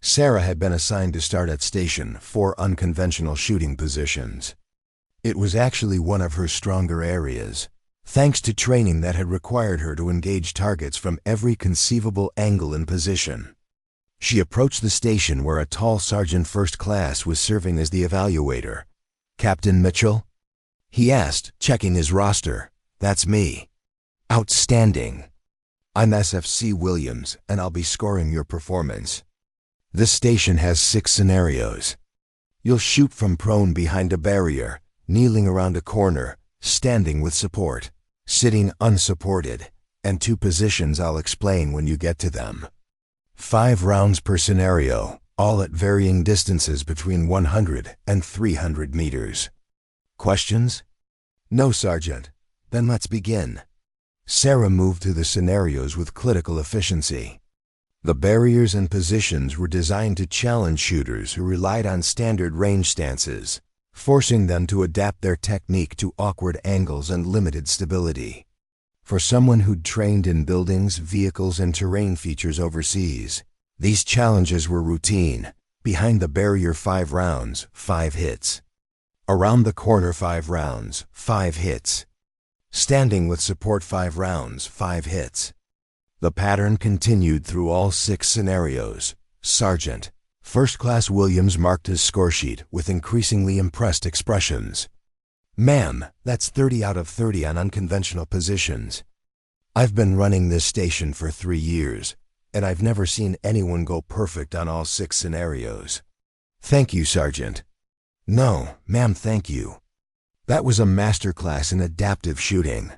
Sarah had been assigned to start at Station 4 unconventional shooting positions. It was actually one of her stronger areas, thanks to training that had required her to engage targets from every conceivable angle and position. She approached the station where a tall Sergeant First Class was serving as the evaluator. "Captain Mitchell?" he asked, checking his roster. "That's me." "Outstanding. I'm SFC Williams, and I'll be scoring your performance. This station has 6 scenarios. You'll shoot from prone behind a barrier, kneeling around a corner, standing with support, sitting unsupported, and 2 positions I'll explain when you get to them. 5 rounds per scenario, all at varying distances between 100 and 300 meters. Questions? No, Sergeant. Then let's begin. Sarah moved through the scenarios with clinical efficiency. The barriers and positions were designed to challenge shooters who relied on standard range stances, forcing them to adapt their technique to awkward angles and limited stability. For someone who'd trained in buildings, vehicles, and terrain features overseas, these challenges were routine. Behind the barrier 5 rounds, 5 hits. Around the corner 5 rounds, 5 hits. Standing with support 5 rounds, 5 hits. The pattern continued through all 6 scenarios. Sergeant First Class Williams marked his scoresheet with increasingly impressed expressions. "Ma'am, that's 30 out of 30 on unconventional positions. I've been running this station for 3 years, and I've never seen anyone go perfect on all 6 scenarios." "Thank you, Sergeant." "No, ma'am, thank you. That was a masterclass in adaptive shooting.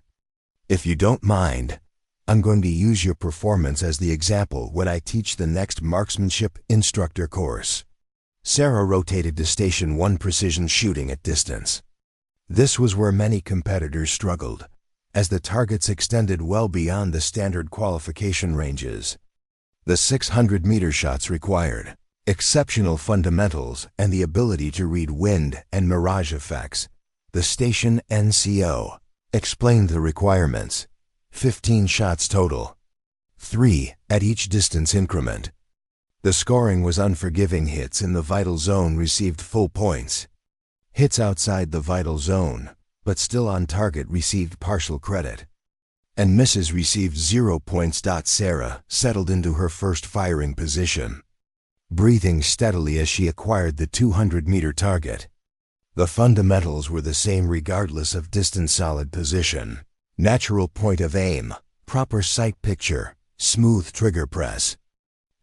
If you don't mind, I'm going to use your performance as the example when I teach the next marksmanship instructor course." Sarah rotated to Station 1 precision shooting at distance. This was where many competitors struggled, as the targets extended well beyond the standard qualification ranges. The 600-meter shots required exceptional fundamentals and the ability to read wind and mirage effects. The station NCO explained the requirements. 15 shots total, 3 at each distance increment. The scoring was unforgiving. Hits in the vital zone received full points. Hits outside the vital zone, but still on target, received partial credit. And misses received 0 points. Sarah settled into her first firing position, breathing steadily as she acquired the 200-meter target. The fundamentals were the same regardless of distance: solid position, natural point of aim, proper sight picture, smooth trigger press.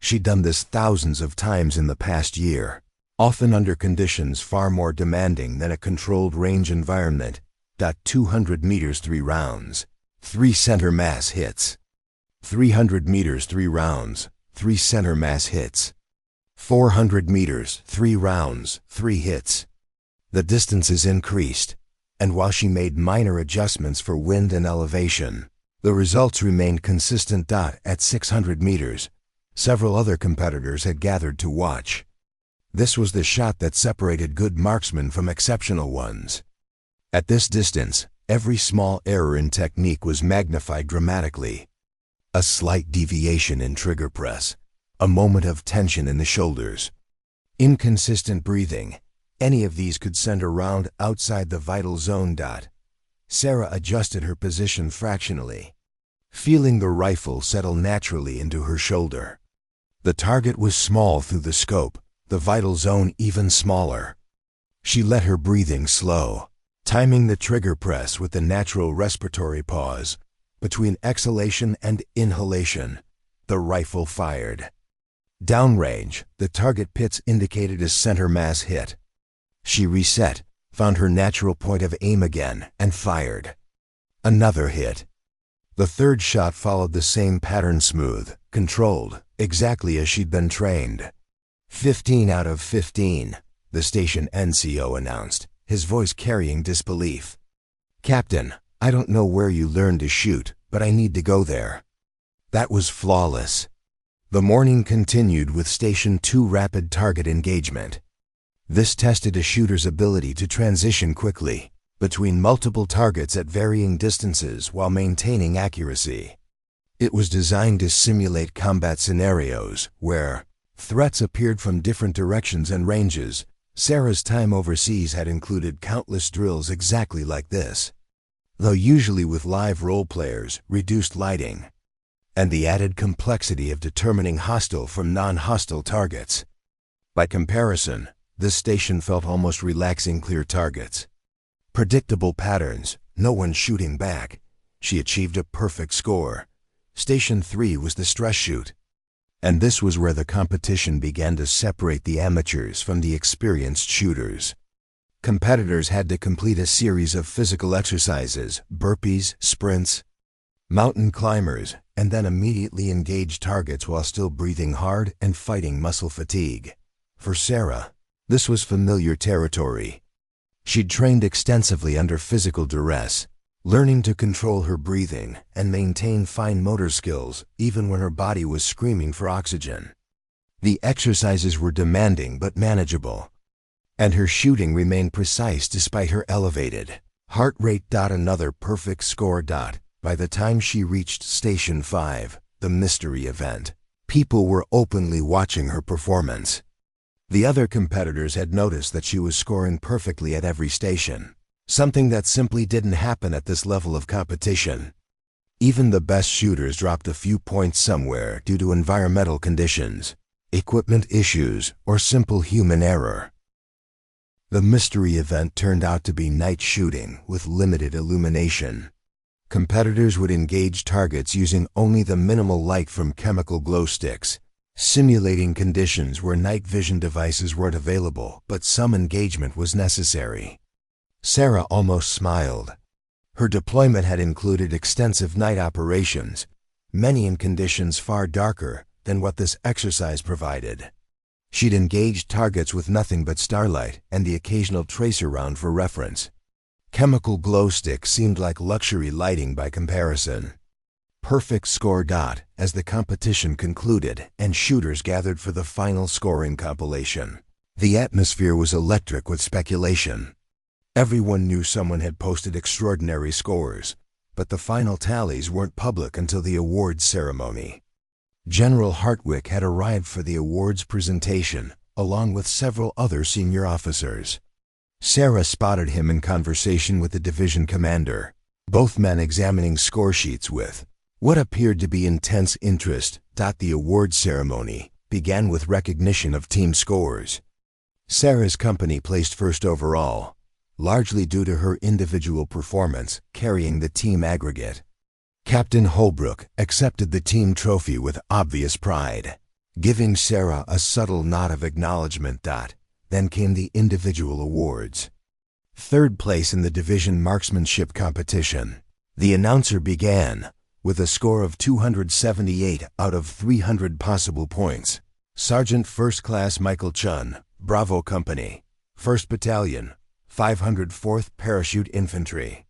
She'd done this thousands of times in the past year, often under conditions far more demanding than a controlled range environment. 200 meters 3 rounds, 3 center mass hits. 300 meters 3 rounds, 3 center mass hits. 400 meters 3 rounds, 3 hits. The distances increased, and while she made minor adjustments for wind and elevation, the results remained consistent. At 600 meters, several other competitors had gathered to watch. This was the shot that separated good marksmen from exceptional ones. At this distance, every small error in technique was magnified dramatically. A slight deviation in trigger press, a moment of tension in the shoulders, inconsistent breathing, any of these could send a round outside the vital zone. Sarah adjusted her position fractionally, feeling the rifle settle naturally into her shoulder. The target was small through the scope, the vital zone even smaller. She let her breathing slow, timing the trigger press with the natural respiratory pause. Between exhalation and inhalation, the rifle fired. Downrange, the target pits indicated a center mass hit. She reset, found her natural point of aim again, and fired. Another hit. The third shot followed the same pattern, smooth, controlled, exactly as she'd been trained. 15 out of 15, the station NCO announced, his voice carrying disbelief. "Captain, I don't know where you learned to shoot, but I need to go there." That was flawless. The morning continued with Station 2 rapid target engagement. This tested a shooter's ability to transition quickly between multiple targets at varying distances while maintaining accuracy. It was designed to simulate combat scenarios where threats appeared from different directions and ranges. Sarah's time overseas had included countless drills exactly like this, though usually with live role players, reduced lighting, and the added complexity of determining hostile from non-hostile targets. By comparison, this station felt almost relaxing, clear targets, predictable patterns, no one shooting back. She achieved a perfect score. Station 3 was the stress shoot. And this was where the competition began to separate the amateurs from the experienced shooters. Competitors had to complete a series of physical exercises, burpees, sprints, mountain climbers, and then immediately engage targets while still breathing hard and fighting muscle fatigue. For Sarah, this was familiar territory. She'd trained extensively under physical duress, learning to control her breathing and maintain fine motor skills even when her body was screaming for oxygen. The exercises were demanding but manageable, and her shooting remained precise despite her elevated heart rate. Another perfect score. By the time she reached Station 5, the mystery event, people were openly watching her performance. The other competitors had noticed that she was scoring perfectly at every station, something that simply didn't happen at this level of competition. Even the best shooters dropped a few points somewhere due to environmental conditions, equipment issues, or simple human error. The mystery event turned out to be night shooting with limited illumination. Competitors would engage targets using only the minimal light from chemical glow sticks, simulating conditions where night vision devices weren't available, but some engagement was necessary. Sarah almost smiled. Her deployment had included extensive night operations, many in conditions far darker than what this exercise provided. She'd engaged targets with nothing but starlight and the occasional tracer round for reference. Chemical glow sticks seemed like luxury lighting by comparison. Perfect score. As the competition concluded and shooters gathered for the final scoring compilation, the atmosphere was electric with speculation. Everyone knew someone had posted extraordinary scores, but the final tallies weren't public until the awards ceremony. General Hartwick had arrived for the awards presentation, along with several other senior officers. Sarah spotted him in conversation with the division commander, both men examining score sheets with what appeared to be intense interest. The awards ceremony began with recognition of team scores. Sarah's company placed first overall, largely due to her individual performance carrying the team aggregate. Captain Holbrook accepted the team trophy with obvious pride, giving Sarah a subtle nod of acknowledgement. Then came the individual awards. Third place in the division marksmanship competition. The announcer began with a score of 278 out of 300 possible points. Sergeant First Class Michael Chun, Bravo Company, 1st Battalion, 504th Parachute Infantry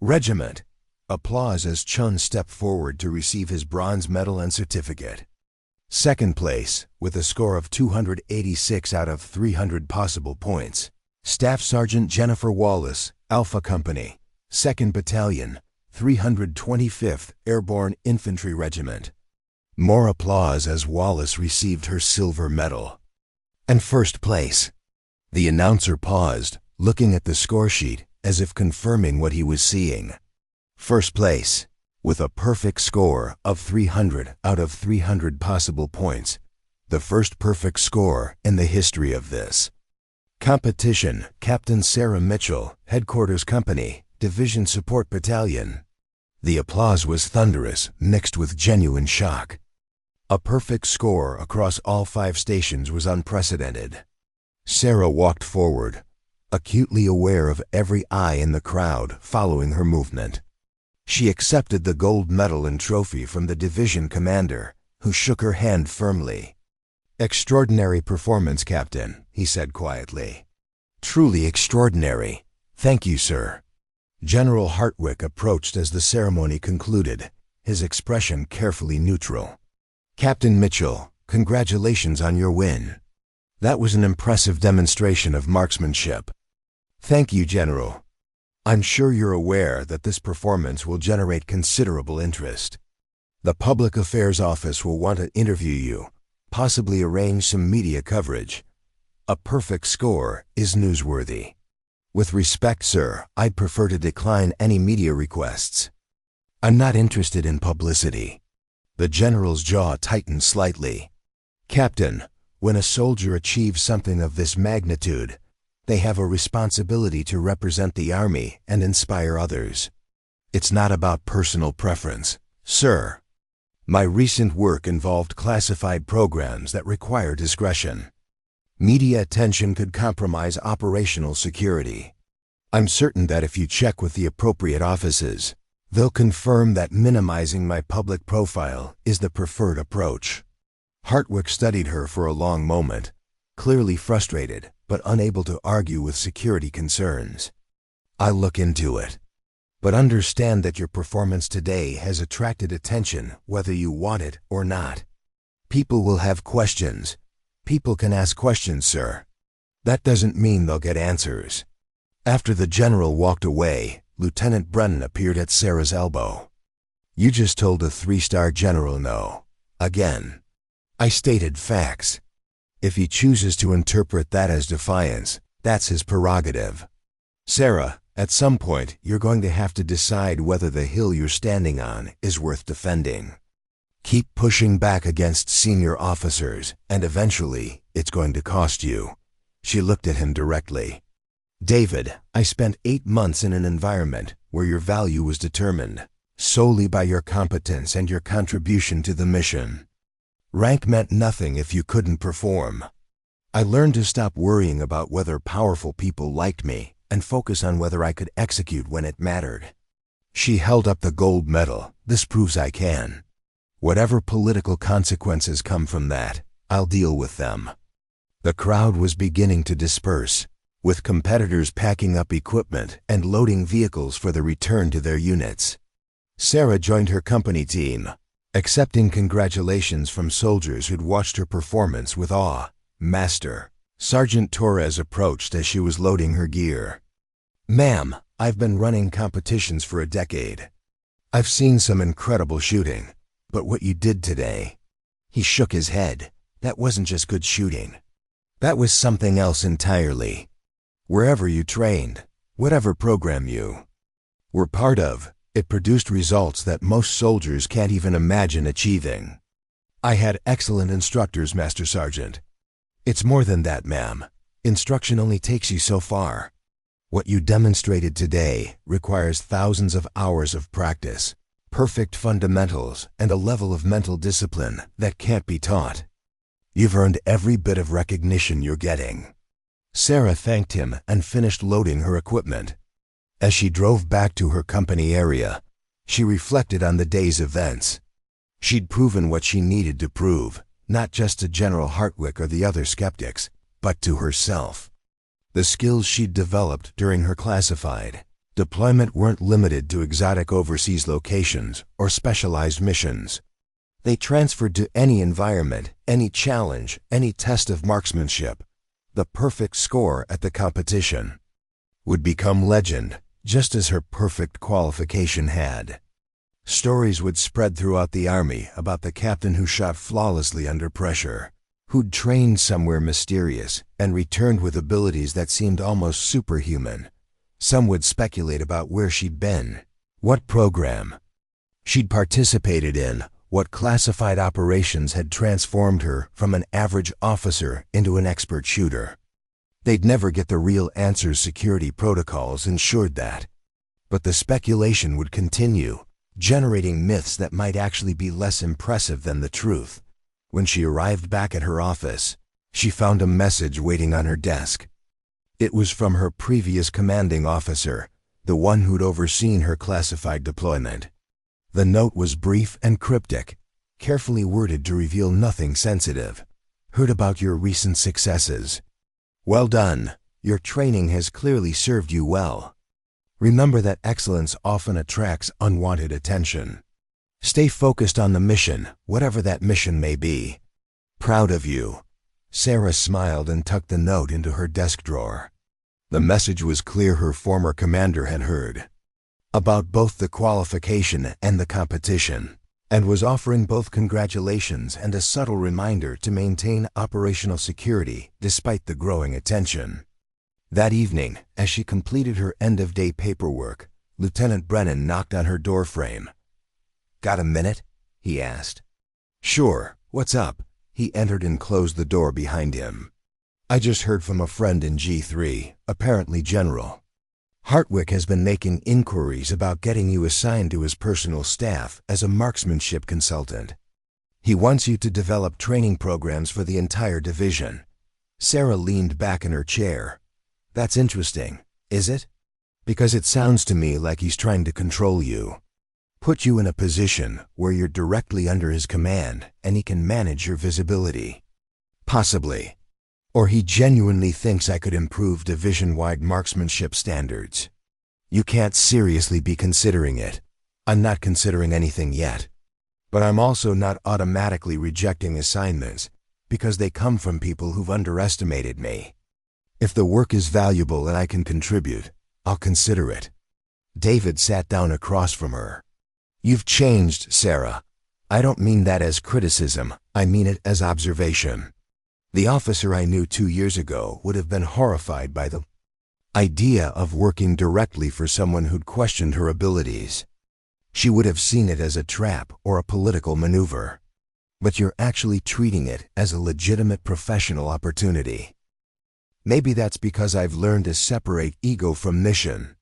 Regiment. Applause as Chun stepped forward to receive his bronze medal and certificate. Second place, with a score of 286 out of 300 possible points, Staff Sergeant Jennifer Wallace, Alpha Company, 2nd Battalion, 325th Airborne Infantry Regiment. More applause as Wallace received her silver medal. And first place. The announcer paused, looking at the score sheet as if confirming what he was seeing. First place, with a perfect score of 300 out of 300 possible points, The first perfect score in the history of this competition. Captain Sarah Mitchell, Headquarters Company, Division Support Battalion. The applause was thunderous, mixed with genuine shock. A perfect score across all 5 stations was unprecedented. Sarah walked forward, acutely aware of every eye in the crowd following her movement. She accepted the gold medal and trophy from the division commander, who shook her hand firmly. "Extraordinary performance, Captain," he said quietly. "Truly extraordinary. Thank you, sir." General Hartwick approached as the ceremony concluded, his expression carefully neutral. "Captain Mitchell, congratulations on your win. That was an impressive demonstration of marksmanship." "Thank you, General. I'm sure you're aware that this performance will generate considerable interest. The Public Affairs Office will want to interview you, possibly arrange some media coverage. A perfect score is newsworthy. With respect, sir, I'd prefer to decline any media requests. I'm not interested in publicity." The general's jaw tightened slightly. "Captain, when a soldier achieves something of this magnitude, they have a responsibility to represent the Army and inspire others. It's not about personal preference, sir. My recent work involved classified programs that require discretion. Media attention could compromise operational security. I'm certain that if you check with the appropriate offices, they'll confirm that minimizing my public profile is the preferred approach." Hartwick studied her for a long moment, clearly frustrated but unable to argue with security concerns. "I'll look into it. But understand that your performance today has attracted attention whether you want it or not. People will have questions. People can ask questions, sir. That doesn't mean they'll get answers." After the general walked away, Lieutenant Brennan appeared at Sarah's elbow. "You just told a 3-star general no. Again. I stated facts. If he chooses to interpret that as defiance, that's his prerogative. Sarah, at some point you're going to have to decide whether the hill you're standing on is worth defending. Keep pushing back against senior officers, and eventually it's going to cost you." She looked at him directly. "David, I spent 8 months in an environment where your value was determined solely by your competence and your contribution to the mission. Rank meant nothing if you couldn't perform. I learned to stop worrying about whether powerful people liked me and focus on whether I could execute when it mattered." She held up the gold medal. "This proves I can. Whatever political consequences come from that, I'll deal with them." The crowd was beginning to disperse, with competitors packing up equipment and loading vehicles for the return to their units. Sarah joined her company team, accepting congratulations from soldiers who'd watched her performance with awe. "Master." Sergeant Torres approached as she was loading her gear. "Ma'am, I've been running competitions for a decade. I've seen some incredible shooting, but what you did today..." He shook his head. "That wasn't just good shooting. That was something else entirely. Wherever you trained, whatever program you were part of, it produced results that most soldiers can't even imagine achieving. I had excellent instructors, Master Sergeant. It's more than that, ma'am. Instruction only takes you so far. What you demonstrated today requires thousands of hours of practice, perfect fundamentals, and a level of mental discipline that can't be taught. You've earned every bit of recognition you're getting." Sarah thanked him and finished loading her equipment. As she drove back to her company area, she reflected on the day's events. She'd proven what she needed to prove, not just to General Hartwick or the other skeptics, but to herself. The skills she'd developed during her classified deployment weren't limited to exotic overseas locations or specialized missions. They transferred to any environment, any challenge, any test of marksmanship. The perfect score at the competition would become legend, just as her perfect qualification had. Stories would spread throughout the Army about the captain who shot flawlessly under pressure, who'd trained somewhere mysterious and returned with abilities that seemed almost superhuman. Some would speculate about where she'd been, what program she'd participated in, What classified operations had transformed her from an average officer into an expert shooter? They'd never get the real answers. Security protocols ensured that. But the speculation would continue, generating myths that might actually be less impressive than the truth. When she arrived back at her office, she found a message waiting on her desk. It was from her previous commanding officer, the one who'd overseen her classified deployment. The note was brief and cryptic, carefully worded to reveal nothing sensitive. Heard about your recent successes. Well done. Your training has clearly served you well. Remember that excellence often attracts unwanted attention. Stay focused on the mission, whatever that mission may be. Proud of you. Sarah smiled and tucked the note into her desk drawer. The message was clear. Her former commander had heard about both the qualification and the competition, and was offering both congratulations and a subtle reminder to maintain operational security despite the growing attention. That evening, as she completed her end-of-day paperwork, Lieutenant Brennan knocked on her doorframe. "Got a minute?" he asked. "Sure, what's up?" He entered and closed the door behind him. "I just heard from a friend in G3, apparently General. Hartwick has been making inquiries about getting you assigned to his personal staff as a marksmanship consultant. He wants you to develop training programs for the entire division." Sarah leaned back in her chair. "That's interesting, is it? Because it sounds to me like he's trying to control you. Put you in a position where you're directly under his command and he can manage your visibility. Possibly. Or he genuinely thinks I could improve division-wide marksmanship standards. You can't seriously be considering it. I'm not considering anything yet. But I'm also not automatically rejecting assignments because they come from people who've underestimated me. If the work is valuable and I can contribute, I'll consider it." David sat down across from her. "You've changed, Sarah. I don't mean that as criticism, I mean it as observation. The officer I knew 2 years ago would have been horrified by the idea of working directly for someone who'd questioned her abilities. She would have seen it as a trap or a political maneuver. But you're actually treating it as a legitimate professional opportunity. Maybe that's because I've learned to separate ego from mission.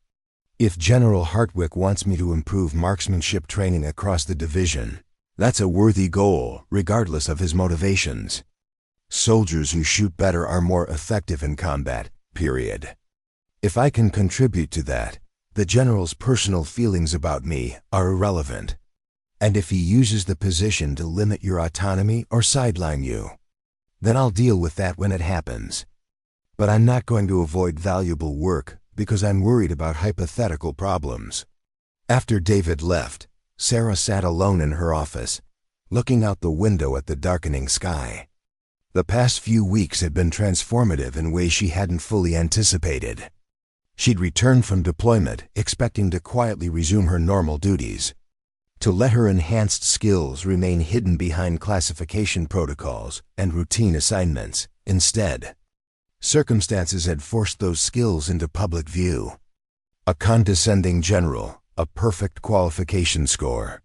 If General Hartwick wants me to improve marksmanship training across the division, that's a worthy goal, regardless of his motivations. Soldiers who shoot better are more effective in combat, period. If I can contribute to that, the General's personal feelings about me are irrelevant. And if he uses the position to limit your autonomy or sideline you, then I'll deal with that when it happens. But I'm not going to avoid valuable work because I'm worried about hypothetical problems." After David left, Sarah sat alone in her office, looking out the window at the darkening sky. The past few weeks had been transformative in ways she hadn't fully anticipated. She'd returned from deployment expecting to quietly resume her normal duties, to let her enhanced skills remain hidden behind classification protocols and routine assignments. Instead, circumstances had forced those skills into public view. A condescending general, a perfect qualification score,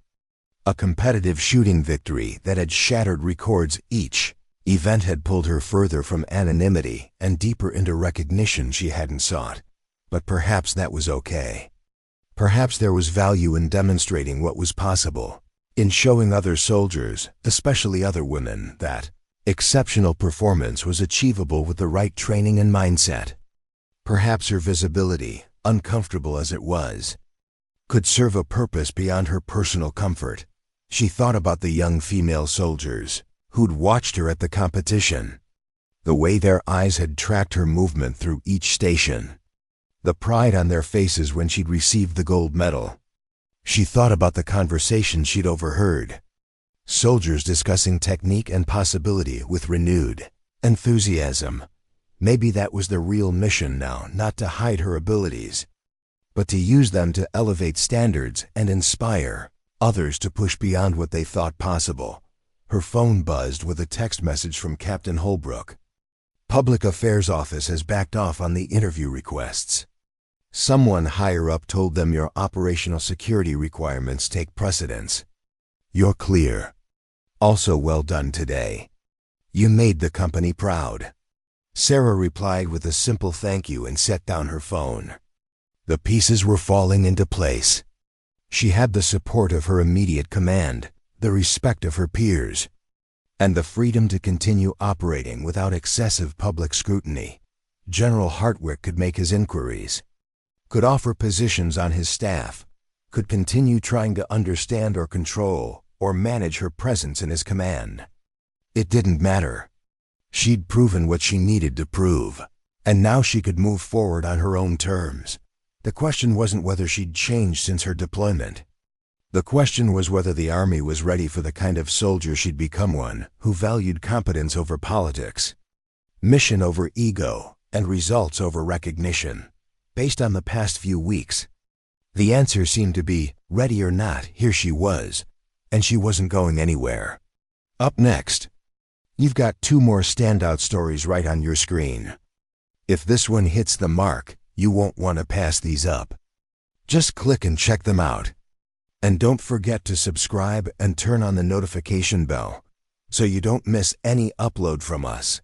a competitive shooting victory that had shattered records. Each event had pulled her further from anonymity and deeper into recognition she hadn't sought. But perhaps that was okay. Perhaps there was value in demonstrating what was possible, in showing other soldiers, especially other women, that exceptional performance was achievable with the right training and mindset. Perhaps her visibility, uncomfortable as it was, could serve a purpose beyond her personal comfort. She thought about the young female soldiers who'd watched her at the competition, the way their eyes had tracked her movement through each station, the pride on their faces when she'd received the gold medal. She thought about the conversation she'd overheard, soldiers discussing technique and possibility with renewed enthusiasm. Maybe that was the real mission now, not to hide her abilities, but to use them to elevate standards and inspire others to push beyond what they thought possible. Her phone buzzed with a text message from Captain Holbrook. "Public Affairs Office has backed off on the interview requests. Someone higher up told them your operational security requirements take precedence. You're clear." Also well done today. You made the company proud." Sarah replied with a simple thank you and set down her phone. The pieces were falling into place. She had the support of her immediate command, the respect of her peers, and the freedom to continue operating without excessive public scrutiny. General Hartwick could make his inquiries, could offer positions on his staff, could continue trying to understand or control or manage her presence in his command. It didn't matter. She'd proven what she needed to prove, and now she could move forward on her own terms. The question wasn't whether she'd changed since her deployment. The question was whether the Army was ready for the kind of soldier she'd become, one who valued competence over politics, mission over ego, and results over recognition. Based on the past few weeks, the answer seemed to be, ready or not, here she was, and she wasn't going anywhere. Up next, you've got 2 more standout stories right on your screen. If this one hits the mark, you won't want to pass these up. Just click and check them out. And don't forget to subscribe and turn on the notification bell so you don't miss any upload from us.